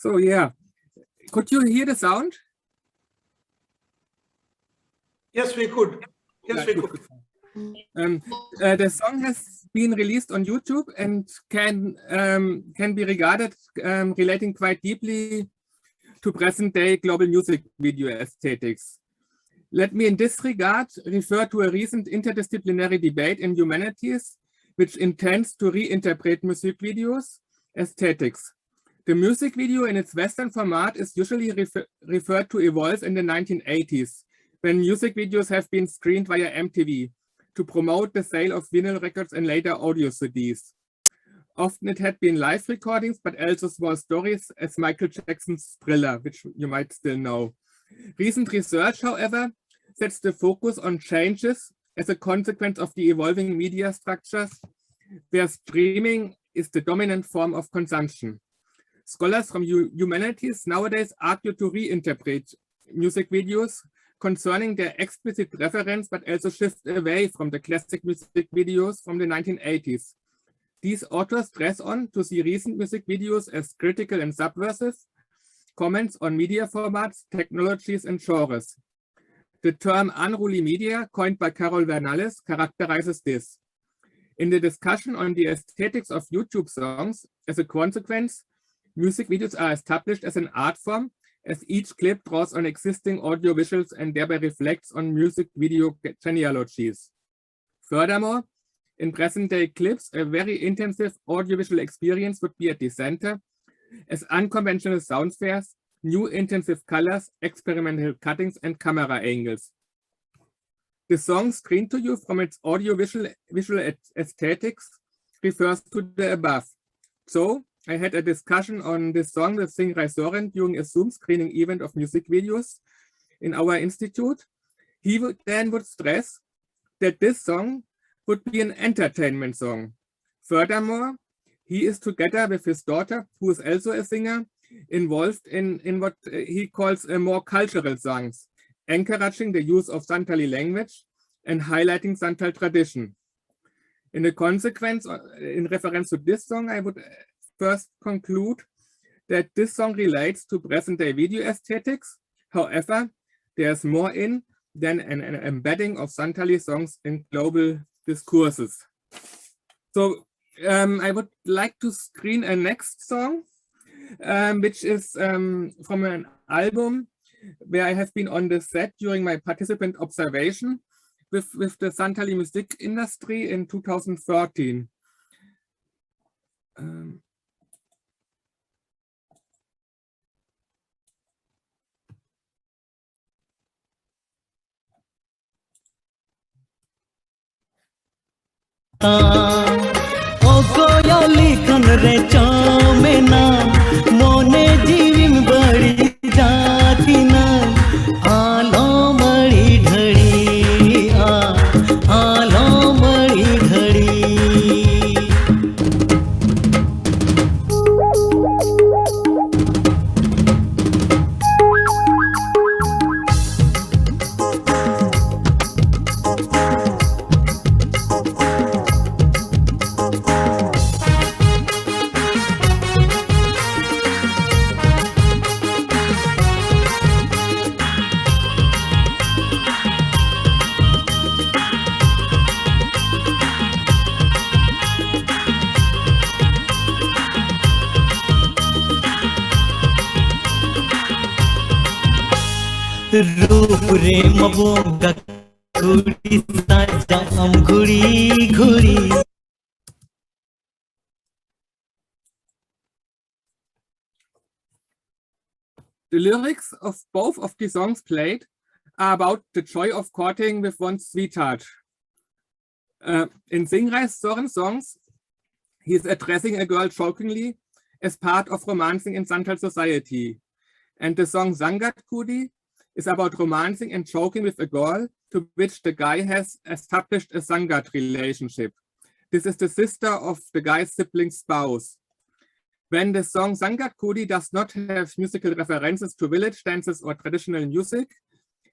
So yeah, could you hear the sound?
Yes, we could. Yes, we could.
The song has been released on YouTube and can be regarded relating quite deeply to present-day global music video aesthetics. Let me in this regard refer to a recent interdisciplinary debate in humanities which intends to reinterpret music videos aesthetics. The music video in its Western format is usually referred to evolve in the 1980s, when music videos have been screened via MTV to promote the sale of vinyl records and later audio CDs. Often it had been live recordings, but also small stories as Michael Jackson's Thriller, which you might still know. Recent research, however, sets the focus on changes as a consequence of the evolving media structures, where streaming is the dominant form of consumption. Scholars from humanities nowadays argue to reinterpret music videos concerning their explicit reference, but also shift away from the classic music videos from the 1980s. These authors stress on to see recent music videos as critical and subversive comments on media formats, technologies, and genres. The term unruly media, coined by Carol Vernales, characterizes this. In the discussion on the aesthetics of YouTube songs, as a consequence, music videos are established as an art form, as each clip draws on existing audiovisuals and thereby reflects on music video genealogies. Furthermore, in present-day clips, a very intensive audiovisual experience would be at the center, as unconventional soundwares, new intensive colors, experimental cuttings, and camera angles. The song screened to you from its audiovisual aesthetics refers to the above. So, I had a discussion on this song with Singrai Soren during a Zoom screening event of music videos in our institute. He would stress that this song would be an entertainment song. Furthermore, he is together with his daughter, who is also a singer, involved in what he calls more cultural songs, encouraging the use of Santali language and highlighting Santal tradition. In the consequence, in reference to this song, I would first conclude that this song relates to present-day video aesthetics. However, there's more in than an embedding of Santali songs in global discourses. So I would like to screen a next song, which is from an album where I have been on the set during my participant observation with the Santali music industry in 2013.
लिखन रे चामेना मोने जीविम बड़ी जाती ना आलो मड़ी ढड़ी रूप RAM Boga घुड़ी साजाम घुड़ी घुड़ी.
The lyrics of both of the songs played are about the joy of courting with one's sweetheart. In Singrai Soren's songs, he is addressing a girl jokingly as part of romancing in Santal society. And the song Sangat Kudi is about romancing and joking with a girl to which the guy has established a Sangat relationship. This is the sister of the guy's sibling spouse. When the song Sangat Kudi does not have musical references to village dances or traditional music,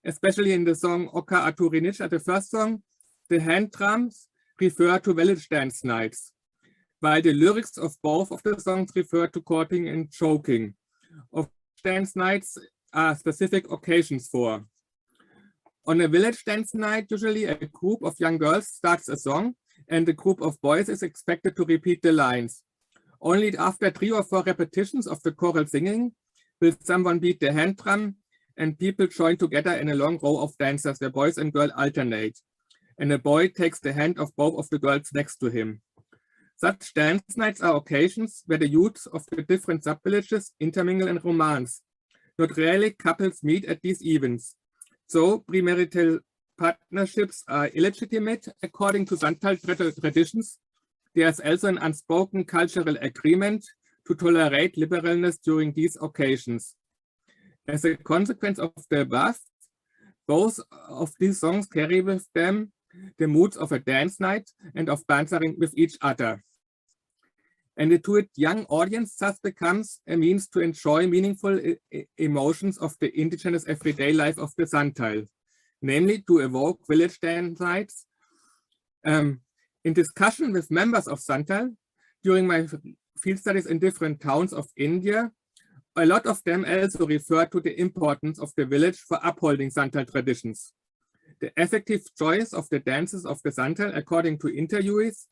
especially in the song Oka Aturinich, the first song, the hand drums refer to village dance nights, while the lyrics of both of the songs refer to courting and joking. Of dance nights are specific occasions for. On a village dance night, usually a group of young girls starts a song and a group of boys is expected to repeat the lines. Only after 3 or 4 repetitions of the choral singing will someone beat the hand drum and people join together in a long row of dancers where boys and girls alternate. And a boy takes the hand of both of the girls next to him. Such dance nights are occasions where the youths of the different sub-villages intermingle and romance. Not rarely couples meet at these events. So premarital partnerships are illegitimate according to Santal traditions. There is also an unspoken cultural agreement to tolerate liberalness during these occasions. As a consequence of the above, both of these songs carry with them the moods of a dance night and of bantering with each other. And the to it young audience thus becomes a means to enjoy meaningful emotions of the indigenous everyday life of the Santal, namely to evoke village dance nights. In discussion with members of Santal during my field studies in different towns of India, a lot of them also refer to the importance of the village for upholding Santal traditions. The effective choice of the dances of the Santal, according to interviewees,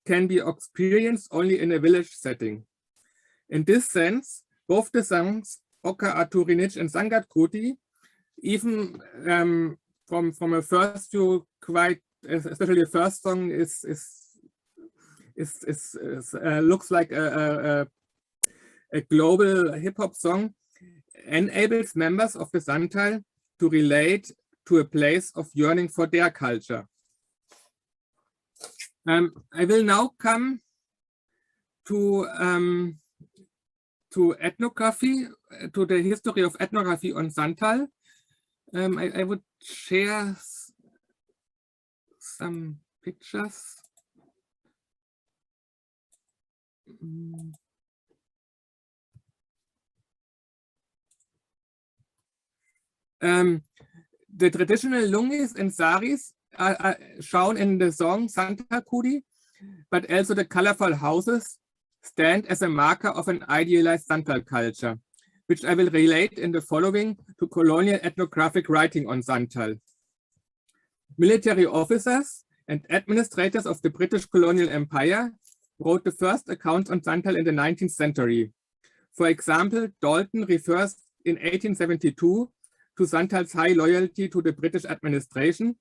can be experienced only in a village setting. In this sense, both the songs Oka Aturinich and Sangat Kudi, even from a first view, quite especially the first song looks like a global hip hop song, enables members of the Santal to relate to a place of yearning for their culture. I will now come to ethnography, to the history of ethnography on Santal. I would share some pictures. The traditional lungis and saris are shown in the song Santal Kudi, but also the colorful houses stand as a marker of an idealized Santal culture, which I will relate in the following to colonial ethnographic writing on Santal. Military officers and administrators of the British colonial empire wrote the first accounts on Santal in the 19th century. For example, Dalton refers in 1872 to Santal's high loyalty to the British administration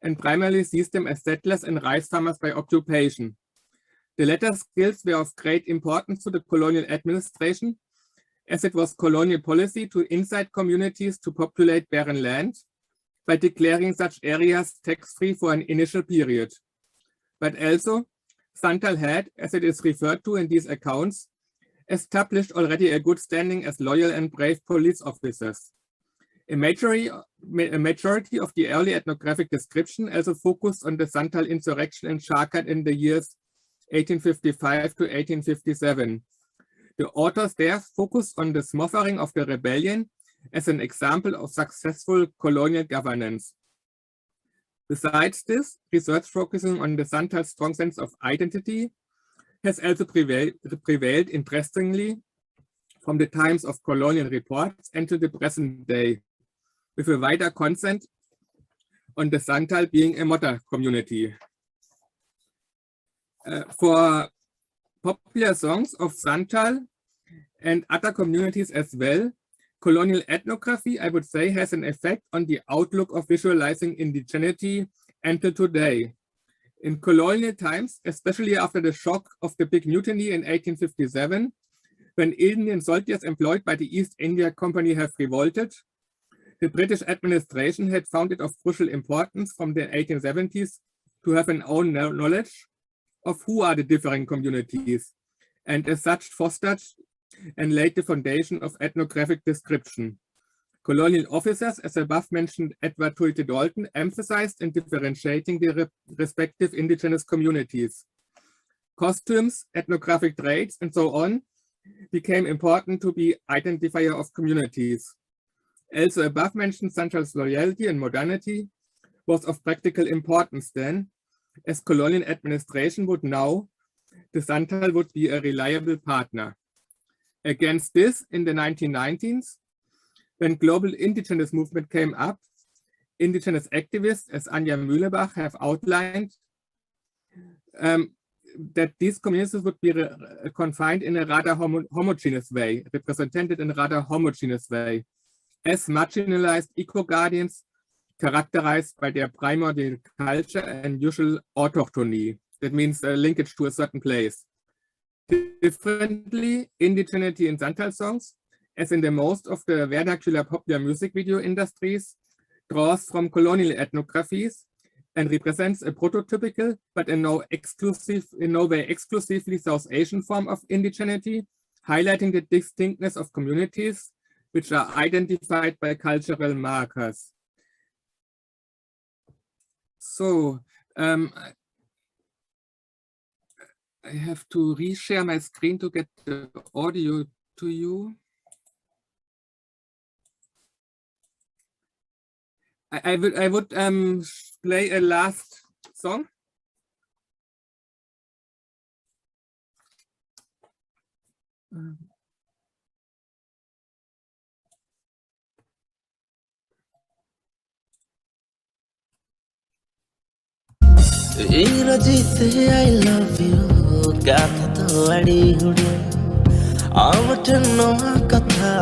and primarily sees them as settlers and rice farmers by occupation. The latter skills were of great importance to the colonial administration, as it was colonial policy to incite communities to populate barren land by declaring such areas tax-free for an initial period. But also, Santal had, as it is referred to in these accounts, established already a good standing as loyal and brave police officers. A majority of the early ethnographic description also focused on the Santal insurrection in Jharkhand in the years 1855 to 1857. The authors there focused on the smothering of the rebellion as an example of successful colonial governance. Besides this, research focusing on the Santal's strong sense of identity has also prevailed interestingly from the times of colonial reports and to the present day, with a wider consent on the Santal being a mother community. For popular songs of Santal and other communities as well, Colonial ethnography, I would say, has an effect on the outlook of visualizing indigeneity until today. In colonial times, especially after the shock of the Big Mutiny in 1857, when Indian soldiers employed by the East India Company have revolted, the British administration had found it of crucial importance from the 1870s to have an own knowledge of who are the differing communities, and as such fostered and laid the foundation of ethnographic description. Colonial officers, as above mentioned Edward Tulti Dalton, emphasized in differentiating the respective indigenous communities. Costumes, ethnographic traits, and so on became important to be identifier of communities. Also above mentioned Santal's loyalty and modernity was of practical importance then, as colonial administration would know the Santal would be a reliable partner. Against this, in the 1990s, when global indigenous movement came up, indigenous activists, as Anja Mühlebach have outlined, that these communities would be confined in a rather homogeneous way, represented in a rather homogeneous way, as marginalized eco-guardians characterized by their primordial culture and usual autochthony. That means a linkage to a certain place. Differently, indigeneity in Santal songs, as in the most of the vernacular popular music video industries, draws from colonial ethnographies and represents a prototypical, but in no way exclusively South Asian form of indigeneity, highlighting the distinctness of communities which are identified by cultural markers. So, I have to reshare my screen to get the audio to you. I would play a last song.
Irajite, I love you. Gatha to adi hudu. Amatano katha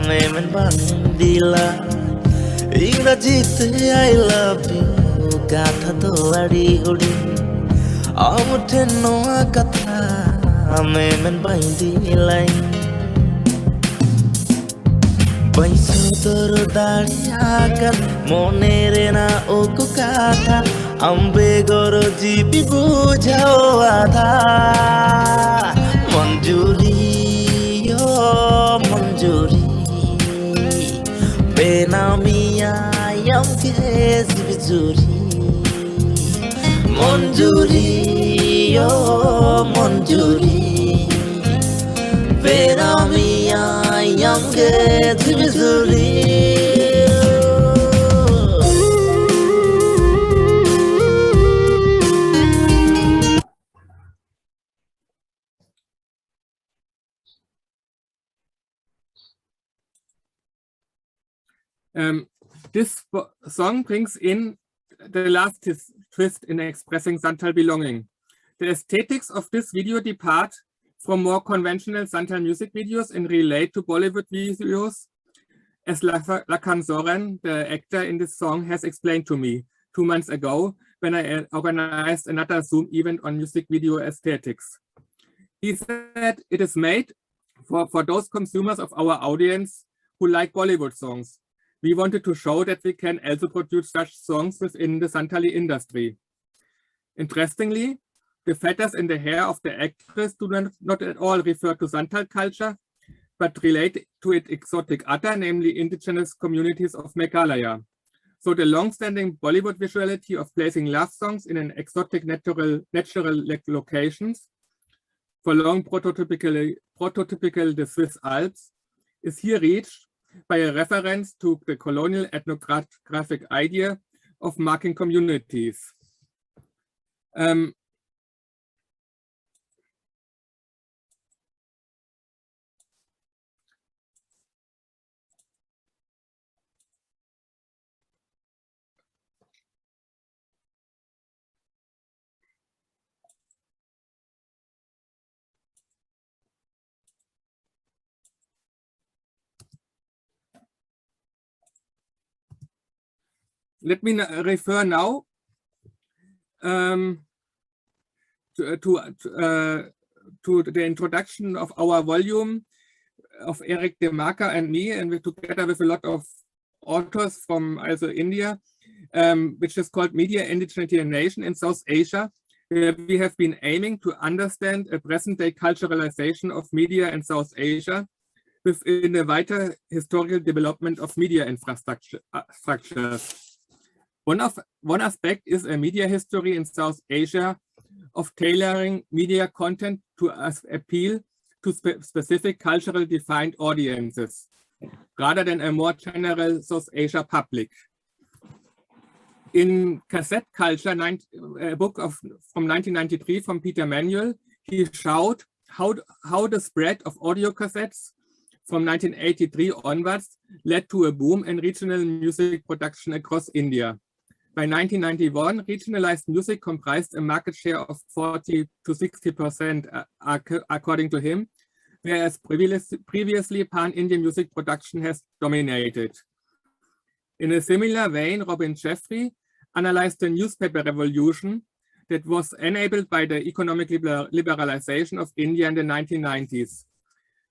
memen bandila. Irajite, I love you. Gatha to adi hudu. Amatano katha memen bandila. Baisudor dariakan monere na oku kata ambe goro jibi bujhao adha manjuri yo manjuri benamiya yam ke zibjuri manjuri yo manjuri benamiya yam ke zibjuri.
This song brings in the last twist in expressing Santal belonging. The aesthetics of this video depart from more conventional Santal music videos and relate to Bollywood videos, as Lakan Soren, the actor in this song, has explained to me 2 months ago when I organized another Zoom event on music video aesthetics. He said it is made for those consumers of our audience who like Bollywood songs. We wanted to show that we can also produce such songs within the Santali industry. Interestingly, the feathers in the hair of the actress do not at all refer to Santal culture, but relate to its exotic other, namely indigenous communities of Meghalaya. So the long-standing Bollywood visuality of placing love songs in an exotic natural locations, for long prototypical the Swiss Alps, is here reached by a reference to the colonial ethnographic idea of marking communities. let me refer now to the introduction of our volume of Eric De Marca and me, and we together with a lot of authors from also India, which is called Media, Indigeneity and Nation in South Asia, where we have been aiming to understand a present-day culturalization of media in South Asia within a wider historical development of media infrastructures. One aspect is a media history in South Asia of tailoring media content to appeal to specific culturally defined audiences, rather than a more general South Asia public. In Cassette Culture, a book from 1993 from Peter Manuel, he showed how the spread of audio cassettes from 1983 onwards led to a boom in regional music production across India. By 1991, regionalized music comprised a market share of 40 to 60%, according to him, whereas previously pan-Indian music production has dominated. In a similar vein, Robin Jeffrey analyzed the newspaper revolution that was enabled by the economic liberalization of India in the 1990s.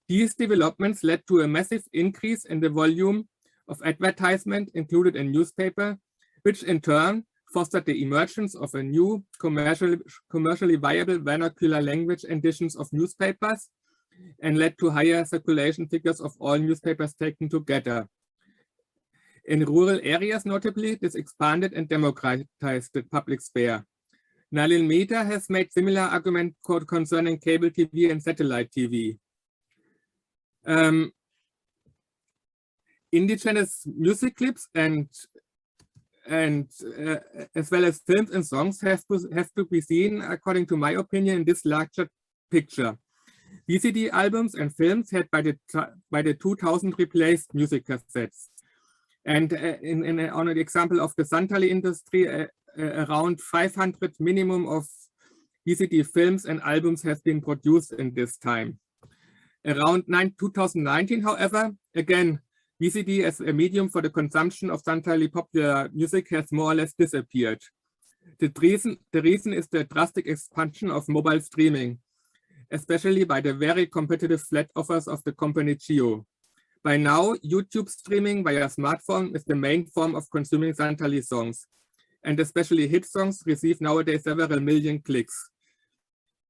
These developments led to a massive increase in the volume of advertisement included in newspaper, which in turn fostered the emergence of a new commercially viable vernacular language editions of newspapers and led to higher circulation figures of all newspapers taken together. In rural areas, notably, this expanded and democratized the public sphere. Nalin Mehta has made similar argument concerning cable TV and satellite TV. Indigenous music clips and as well as films and songs have to be seen, according to my opinion, in this larger picture. VCD albums and films had by the 2000 replaced music cassettes. And on an example of the Santali industry, around 500 minimum of VCD films and albums have been produced in this time. Around 2019, however, again, VCD as a medium for the consumption of Santali popular music has more or less disappeared. The reason is the drastic expansion of mobile streaming, especially by the very competitive flat offers of the company Jio. By now, YouTube streaming via smartphone is the main form of consuming Santali songs, and especially hit songs receive nowadays several million clicks.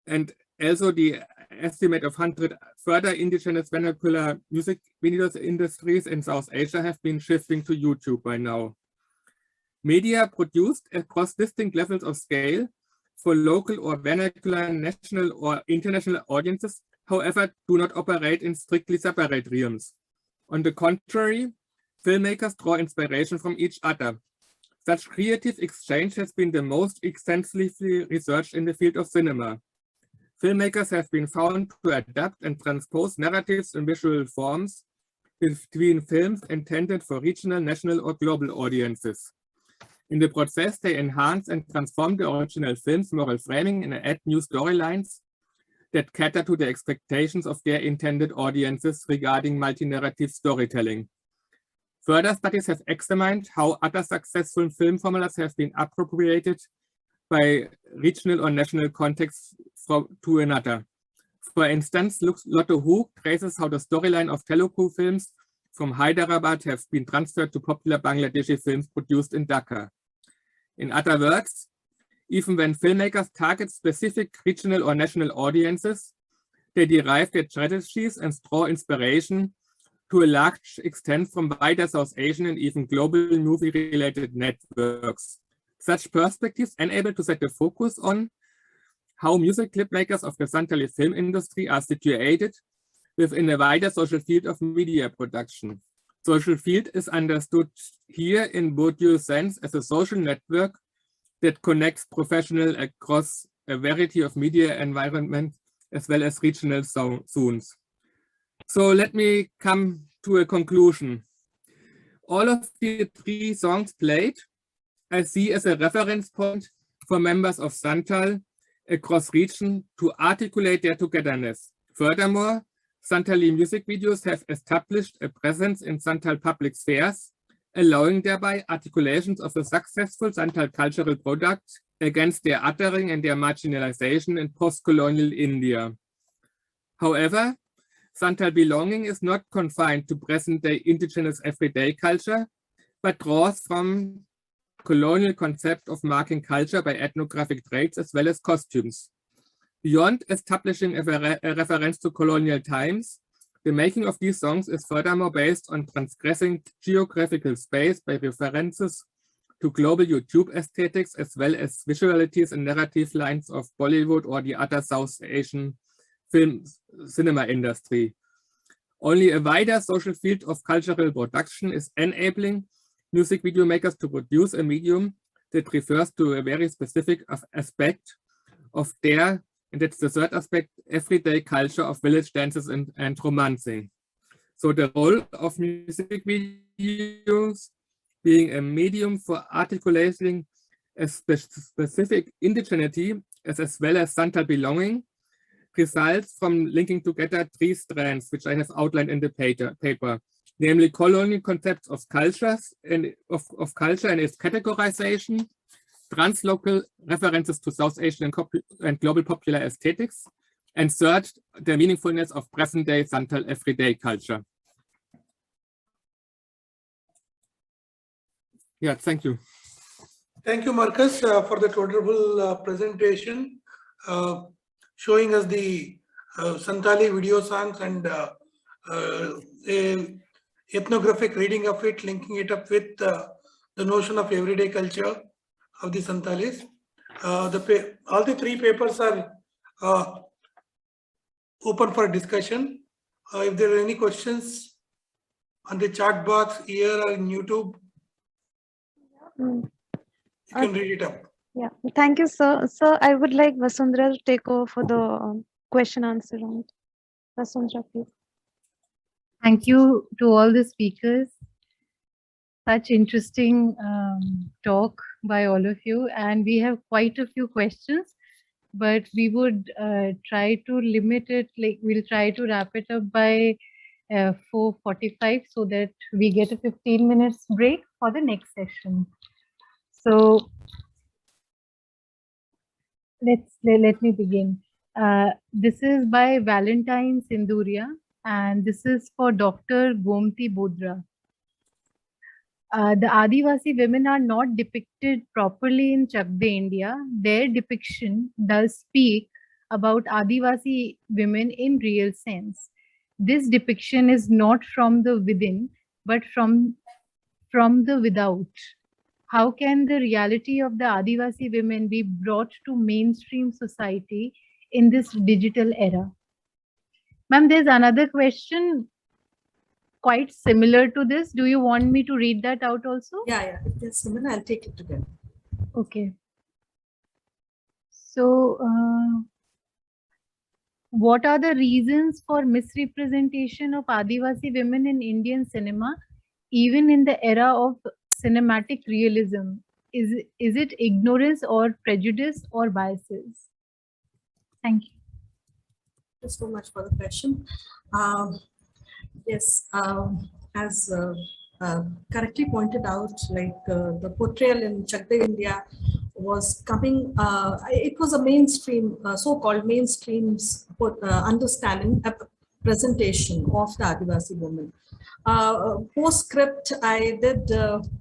And also the estimate of 100 further indigenous vernacular music videos industries in South Asia have been shifting to YouTube by now. Media produced across distinct levels of scale for local or vernacular, national or international audiences, however, do not operate in strictly separate realms. On the contrary, filmmakers draw inspiration from each other. Such creative exchange has been the most extensively researched in the field of cinema. Filmmakers have been found to adapt and transpose narratives in visual forms between films intended for regional, national, or global audiences. In the process, they enhance and transform the original film's moral framing and add new storylines that cater to the expectations of their intended audiences regarding multi-narrative storytelling. Further studies have examined how other successful film formulas have been appropriated by regional or national contexts to another. For instance, Lotto Hu traces how the storyline of Telugu films from Hyderabad have been transferred to popular Bangladeshi films produced in Dhaka. In other words, even when filmmakers target specific regional or national audiences, they derive their strategies and draw inspiration to a large extent from wider South Asian and even global movie-related networks. Such perspectives enable to set the focus on how music clip makers of the Santali film industry are situated within a wider social field of media production. Social field is understood here in Bourdieu's sense as a social network that connects professionals across a variety of media environments as well as regional zones. So let me come to a conclusion. All of the 3 songs played I see as a reference point for members of Santal across region to articulate their togetherness. Furthermore, Santali music videos have established a presence in Santal public spheres allowing thereby articulations of the successful Santhal cultural product against their othering and their marginalization in post-colonial India. However, Santhal belonging is not confined to present-day indigenous everyday culture, but draws from colonial concept of marking culture by ethnographic traits as well as costumes. Beyond establishing a reference to colonial times, the making of these songs is furthermore based on transgressing geographical space by references to global YouTube aesthetics as well as visualities and narrative lines of Bollywood or the other South Asian cinema industry. Only a wider social field of cultural production is enabling music video makers to produce a medium that refers to a very specific aspect of their, and that's the third aspect, everyday culture of village dances and romancing. So the role of music videos being a medium for articulating a specific indigeneity as well as Santhal belonging results from linking together three strands, which I have outlined in the paper, namely colonial concepts of cultures and of culture and its categorization, translocal references to South Asian and global popular aesthetics, and third, the meaningfulness of present-day Santhal everyday culture. Yeah, thank you.
Thank you, Marcus, for the wonderful presentation, showing us the Santhali video songs and a ethnographic reading of it, linking it up with the notion of everyday culture of the Santhalis. All the three papers are open for discussion. If there are any questions on the chat box here or in YouTube, you can read it up.
Yeah, thank you, sir. Sir, I would like Vasundhara to take over for the question answer round. Vasundhara, please.
Thank you to all the speakers. Such interesting talk by all of you, and we have quite a few questions, but we would try to limit it, like we'll try to wrap it up by 4:45 so that we get a 15 minutes break for the next session. So let me begin. This is by Valentine Sinduria, and this is for Dr. Gomti Bodra. The Adivasi women are not depicted properly in Chak De India. Their depiction does speak about Adivasi women in real sense. This depiction is not from the within, but from the without. How can the reality of the Adivasi women be brought to mainstream society in this digital era? Ma'am, there's another question quite similar to this. Do you want me to read that out also?
Yeah, if there's similar, I'll take it together.
Okay. So, what are the reasons for misrepresentation of Adivasi women in Indian cinema, even in the era of cinematic realism? Is it ignorance or prejudice or biases? Thank you.
Thank you so much for the question. Yes, as correctly pointed out, like the portrayal in Chak De India was coming, it was a mainstream, so-called mainstream understanding, presentation of the Adivasi woman. Postscript, I did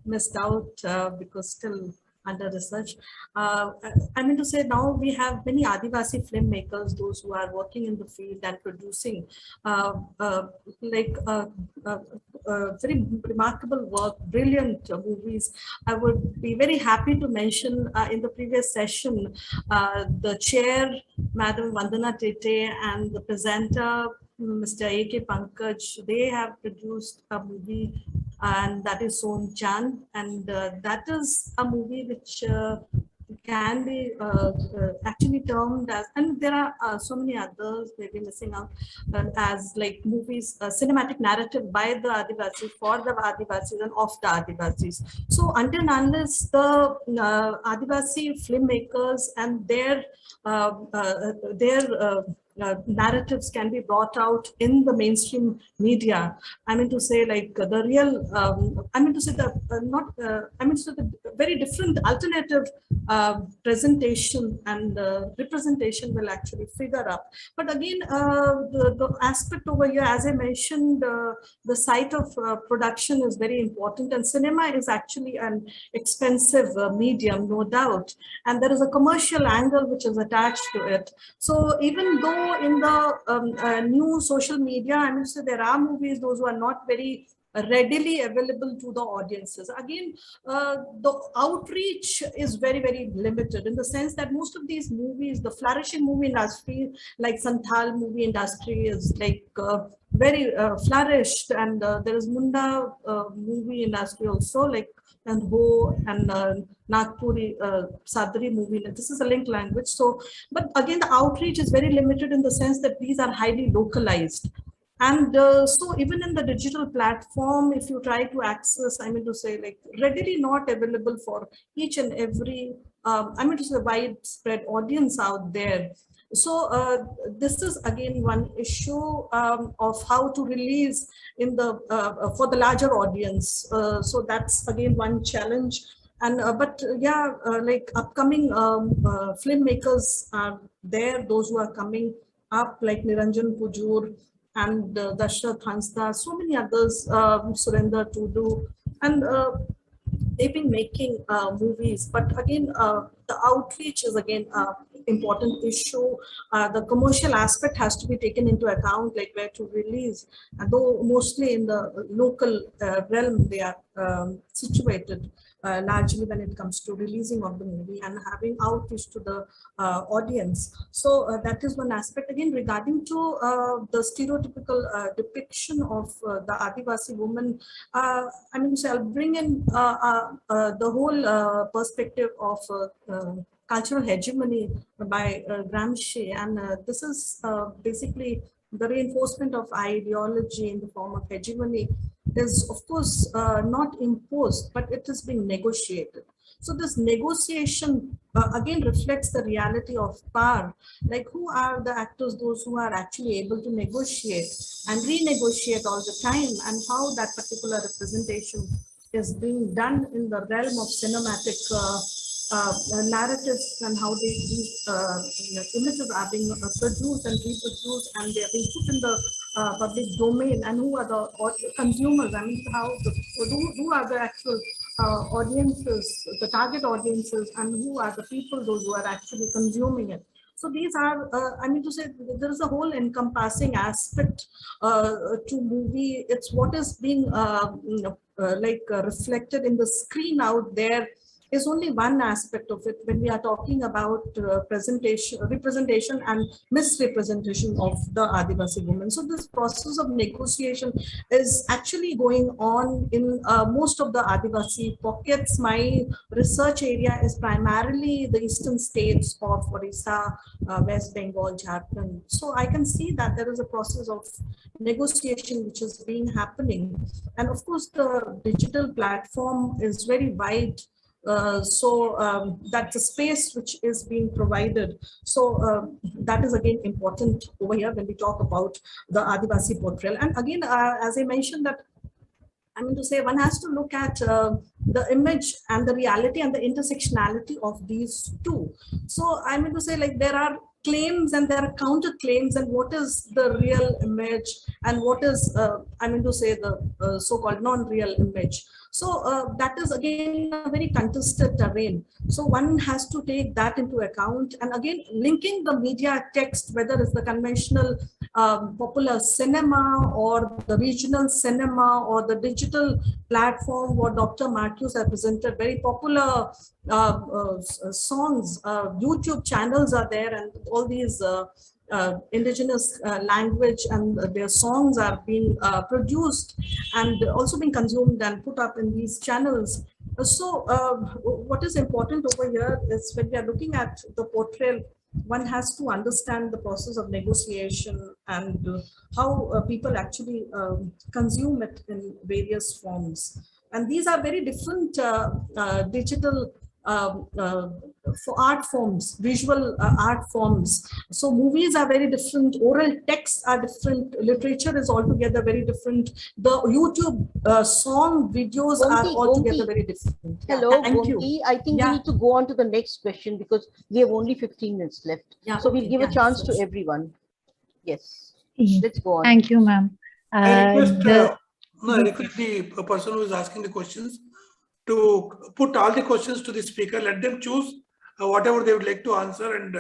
missed out because still under research. I mean to say, now we have many Adivasi filmmakers, those who are working in the field and producing very remarkable work, brilliant movies. I would be very happy to mention in the previous session, the chair, Madam Vandana Tete, and the presenter, Mr. A.K. Pankaj, they have produced a movie, and that is Son Chan, and that is a movie which can be actually termed as, and there are so many others maybe missing out, as like movies, cinematic narrative by the Adivasis, for the Adivasis and of the Adivasis. So until and unless the Adivasi filmmakers and their narratives can be brought out in the mainstream media. I mean to say, like the real, I mean to say the I mean to say the very different alternative presentation and representation will actually figure up. But again, the aspect over here, as I mentioned, the site of production is very important, and cinema is actually an expensive medium, no doubt, and there is a commercial angle which is attached to it. So even though in the new social media, I mean, so there are movies, those who are not very readily available to the audiences. Again, the outreach is very, very limited in the sense that most of these movies, the flourishing movie industry, like Santhal movie industry is like very flourished, and there is Munda movie industry also, like, and Ho and Nagpuri Sadri movie. This is a linked language. So, but again, the outreach is very limited in the sense that these are highly localized. And so even in the digital platform, if you try to access, I mean to say, like readily not available for each and every, I mean to say, widespread audience out there. So this is again one issue of how to release in the for the larger audience. So that's again one challenge. And but yeah, like upcoming filmmakers are there, those who are coming up, like Niranjan Pujur and Dashrath Hansda, so many others, Surendra Tudu, and they've been making movies. But again, the outreach is again important issue. The commercial aspect has to be taken into account, like where to release, though mostly in the local realm they are situated. Largely when it comes to releasing of the movie and having outreach to the audience. So that is one aspect. Again, regarding to the stereotypical depiction of the Adivasi woman, I mean, so I'll bring in the whole perspective of cultural hegemony by Gramsci, and this is basically the reinforcement of ideology in the form of hegemony is, of course, not imposed, but it is being negotiated. So this negotiation again reflects the reality of power. Like, who are the actors, those who are actually able to negotiate and renegotiate all the time, and how that particular representation is being done in the realm of cinematic narratives, and how these images are being produced and reproduced, and they are being put in the public domain, and who are the consumers. I mean, how who are the actual audiences, the target audiences, and who are the people, those who are actually consuming it. So these are, I mean to say, there is a whole encompassing aspect to movie. It's what is being reflected in the screen out there is only one aspect of it when we are talking about representation and misrepresentation of the Adivasi women. So this process of negotiation is actually going on in most of the Adivasi pockets. My research area is primarily the eastern states of Orissa, West Bengal, Jharkhand. So I can see that there is a process of negotiation which is being happening. And of course, the digital platform is very wide. That's a space which is being provided. So that is again important over here when we talk about the Adivasi portrayal. And again, as I mentioned, that I mean to say, one has to look at the image and the reality and the intersectionality of these two. So I mean to say, like, there are claims and there are counter claims, and what is the real image and what is, I mean to say, the so-called non-real image. So that is again a very contested terrain. So one has to take that into account. And again, linking the media text, whether it's the conventional popular cinema or the regional cinema or the digital platform, what Dr. Marcus has presented, very popular songs, YouTube channels are there, and all these indigenous language and their songs are being produced and also being consumed and put up in these channels. So what is important over here is when we are looking at the portrayal, one has to understand the process of negotiation and how people actually consume it in various forms. And these are very different digital for art forms, visual art forms. So movies are very different, oral texts are different, literature is altogether very different. The YouTube song videos are
Gomti,
altogether
Gomti.
very different. Yeah,
Hello,
thank you.
Gomti. I think
Yeah.
we need to go on to the next question because we have only 15 minutes left.
Yeah,
So we'll
okay,
give
yeah,
a chance to
so-
everyone. Yes,
Yes.
let's go on.
Thank you, ma'am.
I request,
The
I request the person who is asking the questions to put all the questions to the speaker. Let them choose whatever they would like to answer and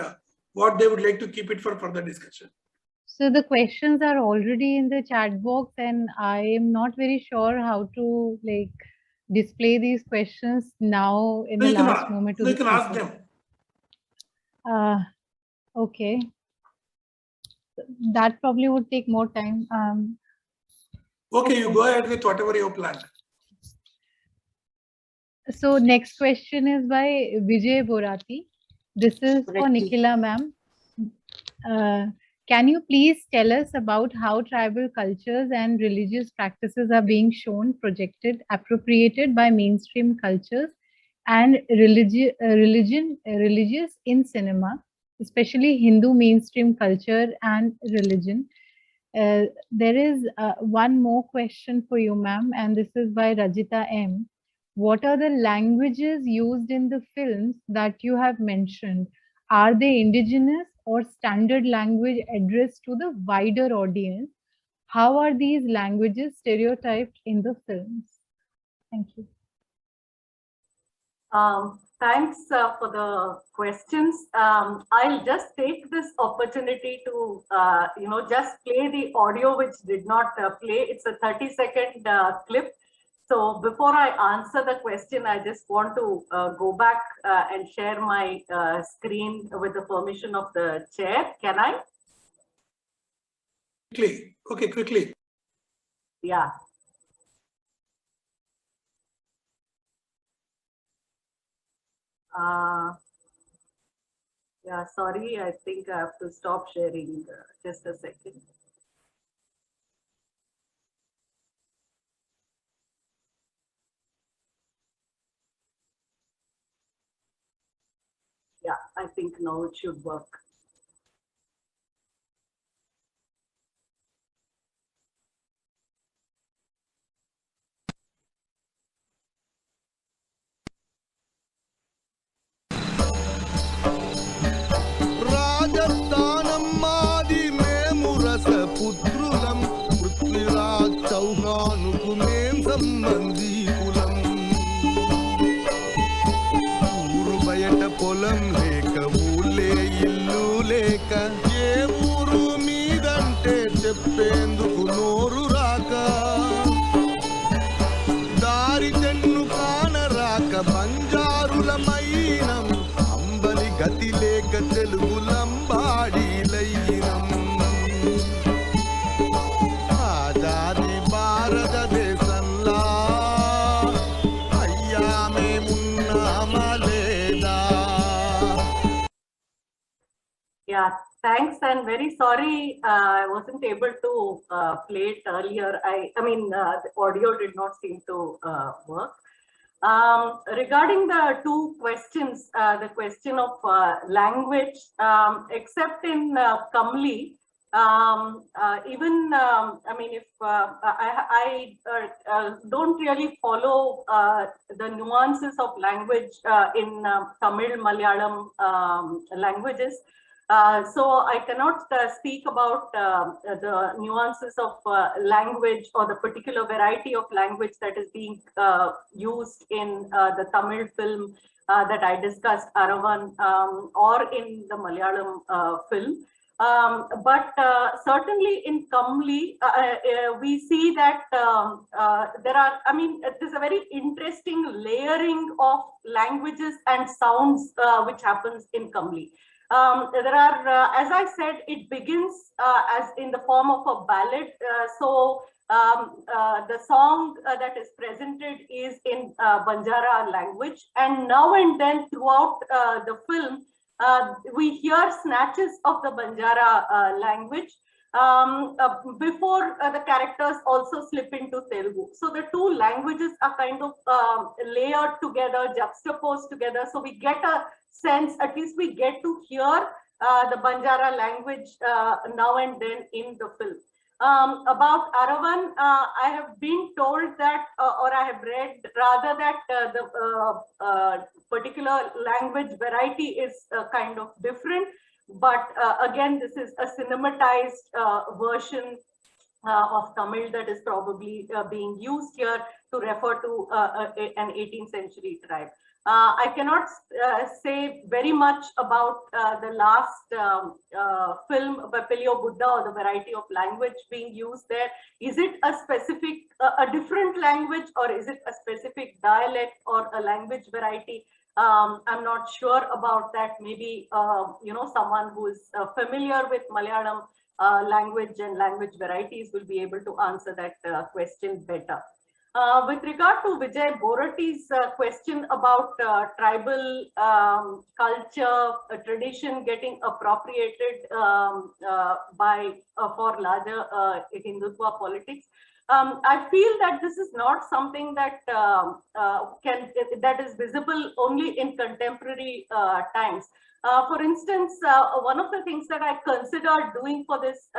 what they would like to keep it for further discussion.
So the questions are already in the chat box, and I am not very sure how to like display these questions now in
No,
the
you can
last
ask,
moment to
no,
the
you can ask
speaker.
them.
Okay. That probably would take more time.
Okay, you go ahead with whatever you have planned.
So next question is by Vijay Borati. This is for
Correctly.
Nikhila ma'am. Can you please tell us about how tribal cultures and religious practices are being shown, projected, appropriated by mainstream cultures and religious in cinema, especially Hindu mainstream culture and religion? There is one more question for you, ma'am, and this is by Rajita M. What are the languages used in the films that you have mentioned? Are they indigenous or standard language addressed to the wider audience? How are these languages stereotyped in the films? Thank you.
Thanks for the questions. I'll just take this opportunity to, just play the audio which did not play. It's a 30-second clip. So before I answer the question, I just want to go back and share my screen with the permission of the chair. Can I?
Quickly. Okay, quickly.
Yeah. Yeah, sorry, I think I have to stop sharing just a second. Yeah, I think now it should work.
రాజస్థానం మాది మేము రసపుత్రులం పృథ్వీరాజ్ చౌహానుకు మేం సంబంధీకులం ఊరు బయట పొలం లేక ఊళ్ళే ఇల్లు లేక ఏ ఊరు మీదంటే చెప్పేందుకు నోరు రాక దారి తెన్ను కానరాక బంజారులమైనం అంబలి గతి లేక తెలుగులంబాడీలయ్యినం ఆజాది భారతదేశంలా అయ్యా మేమున్నామా లేదా.
Yeah, thanks, and very sorry I wasn't able to play it earlier. I mean, the audio did not seem to work. Regarding the two questions, the question of language, except in Kamli, even I mean, if I don't really follow the nuances of language in Tamil, Malayalam languages. So I cannot speak about the nuances of language or the particular variety of language that is being used in the Tamil film that I discussed, Aravan, or in the Malayalam film. But certainly in Kamli, we see that there are, I mean, there's a very interesting layering of languages and sounds which happens in Kamli. There are, as I said, it begins as in the form of a ballad. The song that is presented is in Banjara language, and now and then throughout the film, we hear snatches of the Banjara language. before the characters also slip into Telugu. So the two languages are kind of layered together, juxtaposed together. So we get a sense, at least we get to hear the Banjara language now and then in the film. About Aravan, I have been told that, or I have read rather that the particular language variety is kind of different. But again, this is a cinematized version of Tamil that is probably being used here to refer to an 18th century tribe. I cannot say very much about the last film, Papilio Buddha, or the variety of language being used there. Is it a specific, a different language, or is it a specific dialect or a language variety? I'm not sure about that. Maybe, you know, someone who is familiar with Malayalam language and language varieties will be able to answer that question better. With regard to Vijay Borati's question about tribal culture, tradition getting appropriated by for larger Hindutva politics, I feel that this is not something that that is visible only in contemporary times. For instance, one of the things that I considered doing for this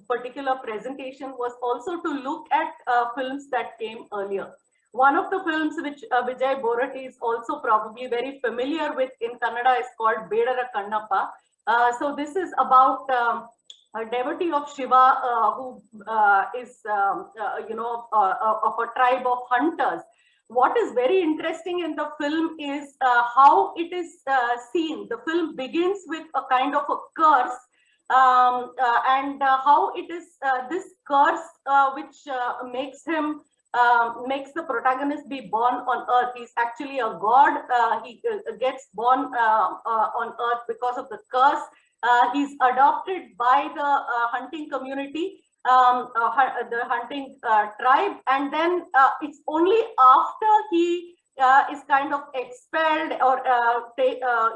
particular presentation was also to look at films that came earlier. One of the films which Vijay Borati is also probably very familiar with in Kannada is called Bedara Kannappa. So this is about a devotee of Shiva who is, you know, of a tribe of hunters. What is very interesting in the film is how it is seen. The film begins with a kind of a curse, and how it is this curse which makes him makes the protagonist be born on earth. He's actually a god. He gets born on earth because of the curse. He's adopted by the hunting community, the hunting tribe, and then it's only after he is kind of expelled or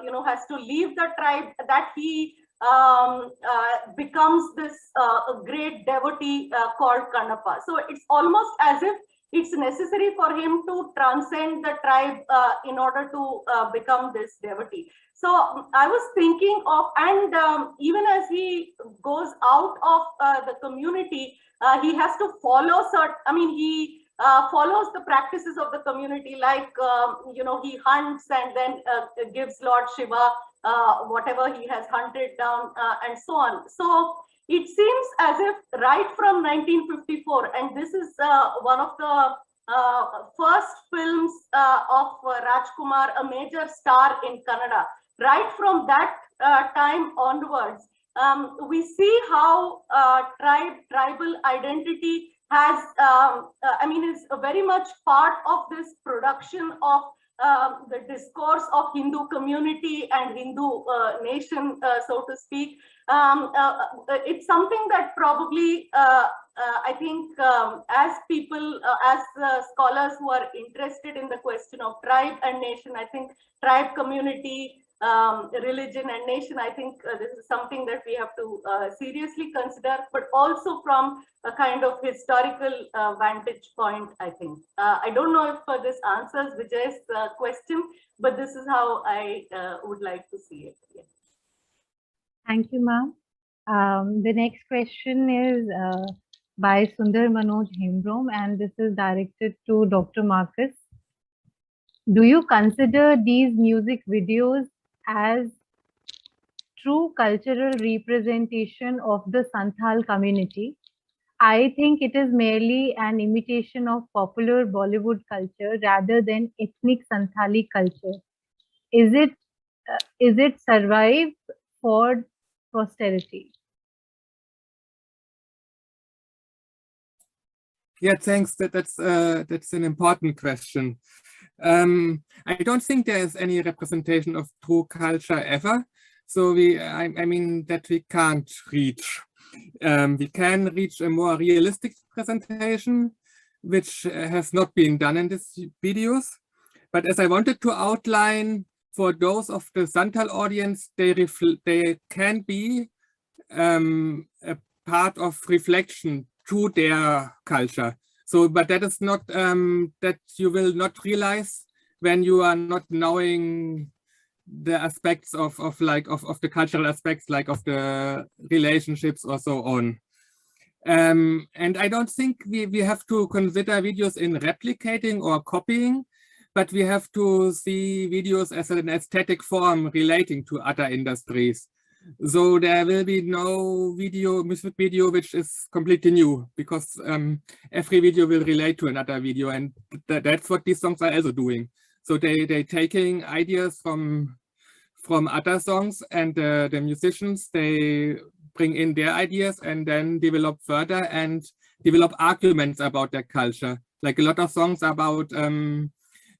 you know, has to leave the tribe that he becomes this great devotee called Kannappa. So it's almost as if it's necessary for him to transcend the tribe in order to become this devotee. So I was thinking of, and even as he goes out of the community, he has to follow certain, I mean, he follows the practices of the community, like, you know, he hunts and then gives Lord Shiva whatever he has hunted down and so on. So it seems as if right from 1954, and this is one of the first films of Rajkumar, a major star in Kannada. Right from that time onwards, we see how tribal identity has, I mean, is very much part of this production of the discourse of Hindu community and Hindu nation, so to speak. It's something that probably, I think, as people, as scholars who are interested in the question of tribe and nation, I think tribe, community, religion and nation, I think this is something that we have to seriously consider, but also from a kind of historical vantage point, I think. I don't know if this answers Vijay's question, but this is how I would like to see it. Yeah.
Thank you, ma'am. The next question is by Sundar Manoj Hembrom, and this is directed to Dr. Marcus. Do you consider these music videos as true cultural representation of the Santhal community? I think it is merely an imitation of popular Bollywood culture rather than ethnic Santhali culture. Is it survived for posterity?
Yeah, thanks. That's an important question. I don't think there is any representation of true culture ever. So I mean that we can't reach. We can reach a more realistic presentation, which has not been done in these videos. But as I wanted to outline, for those of the Santhal audience, they can be a part of reflection to their culture. So, but that is not, that you will not realize when you are not knowing the aspects of the cultural aspects, like of the relationships or so on. And I don't think we have to consider videos in replicating or copying, but we have to see videos as an aesthetic form relating to other industries. So there will be no music video which is completely new, because every video will relate to another video, and that's what these songs are also doing. So they're taking ideas from other songs, and the musicians, they bring in their ideas and then develop further and develop arguments about their culture. Like a lot of songs about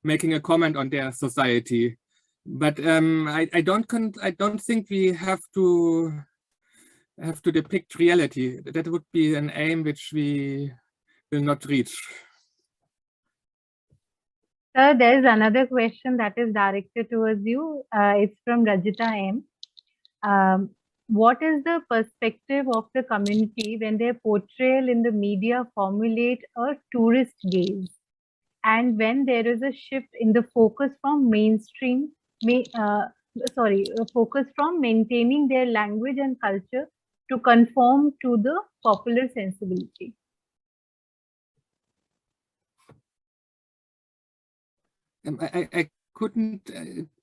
making a comment on their society. But I don't think we have to depict reality. That would be an aim which we will not reach.
Sir, there is another question that is directed towards you. It's from Rajita M. What is the perspective of the community when their portrayal in the media formulate a tourist gaze, and when there is a shift in the focus from focus from maintaining their language and culture to conform to the popular sensibility?
I couldn't.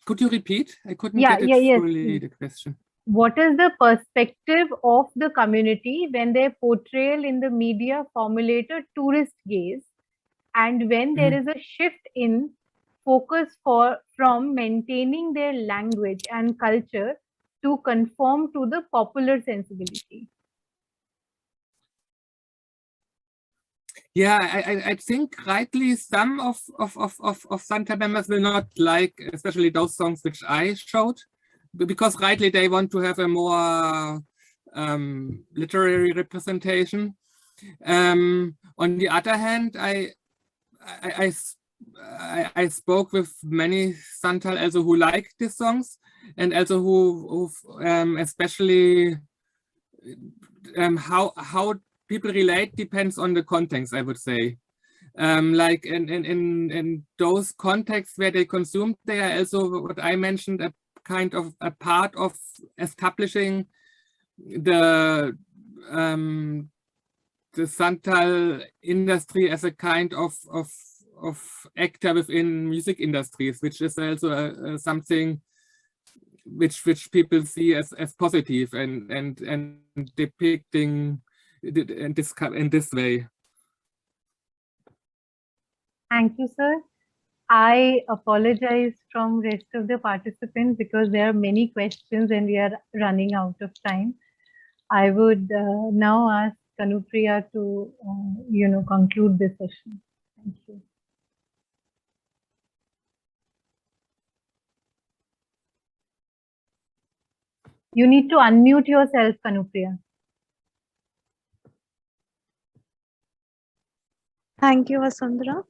Could you repeat? I couldn't get it fully, the question.
What is the perspective of the community when their portrayal in the media formulate a tourist gaze, and when there is a shift in focus from maintaining their language and culture to conform to the popular sensibility?
Yeah, I think rightly some of Santa members will not like, especially those songs which I showed, because rightly they want to have a more literary representation. On the other hand, I spoke with many Santal also who like these songs, and also who especially how people relate depends on the context, I would say. Like in those contexts where they consume, they are also what I mentioned, a kind of a part of establishing the Santal industry as a kind of actor within music industries, which is also something which people see as positive and depicting in this way.
Thank you, sir. I apologize from rest of the participants because there are many questions and we are running out of time. I would now ask Kanupriya to conclude this session. Thank you. You need to unmute yourself, Kanupriya.
Thank you, Vasundhara.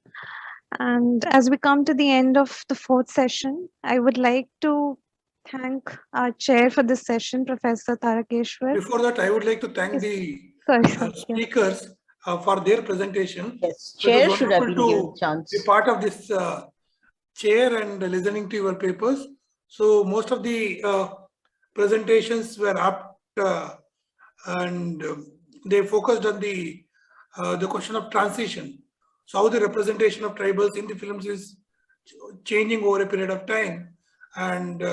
And as we come to the end of the fourth session, I would like to thank our chair for this session, Professor Tarakeshwar.
Before that, I would like to thank the speakers for their presentation.
Yes, chair should have been given a chance.
Be part of this chair and listening to your papers. So most of the presentations were apt and they focused on the question of transition. So how the representation of tribals in the films is changing over a period of time, and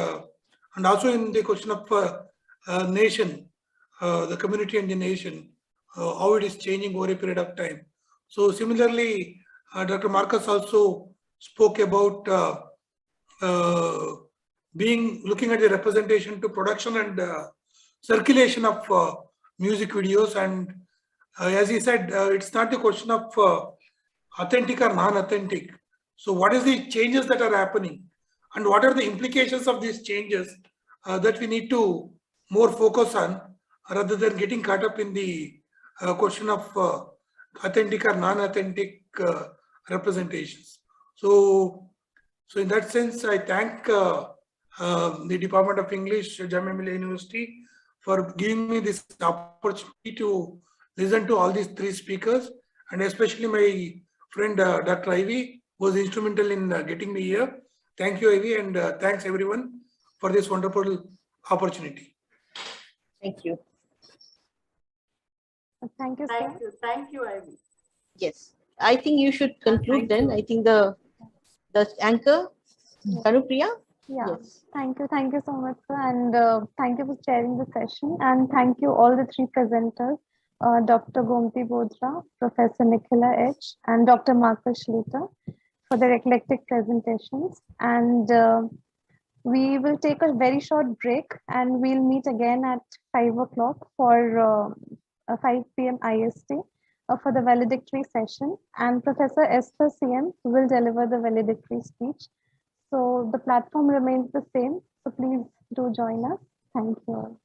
also in the question of nation, the community and the nation, how it is changing over a period of time. So similarly, Dr. Marcus also spoke about looking at the representation to production and circulation of music videos, and as he said, it's not the question of authentic or non-authentic. So what is the changes that are happening, and what are the implications of these changes that we need to more focus on, rather than getting caught up in the question of authentic or non-authentic representations. So in that sense, I thank the Department of English, Jamia Millia University, for giving me this opportunity to listen to all these three speakers, and especially my friend Dr. Ivy was instrumental in getting me here. Thank you, Ivy, and thanks everyone for this wonderful opportunity.
Thank you.
Thank you, sir.
Thank you, Ivy.
Yes, I think you should conclude
thank
then.
you.
I think the anchor, Kanupriya.
Yeah.
Yes.
Thank you so much, sir, and thank you for sharing the session, and thank you all the three presenters, Dr. Gomti Bodhra, Professor Nikhila H, and Dr. Marcus Schluter for their eclectic presentations. And we will take a very short break, and we'll meet again at 5 o'clock for 5 p.m. IST for the valedictory session, and Professor Esther CM will deliver the valedictory speech. So the platform remains the same. So please do join us. Thank you all.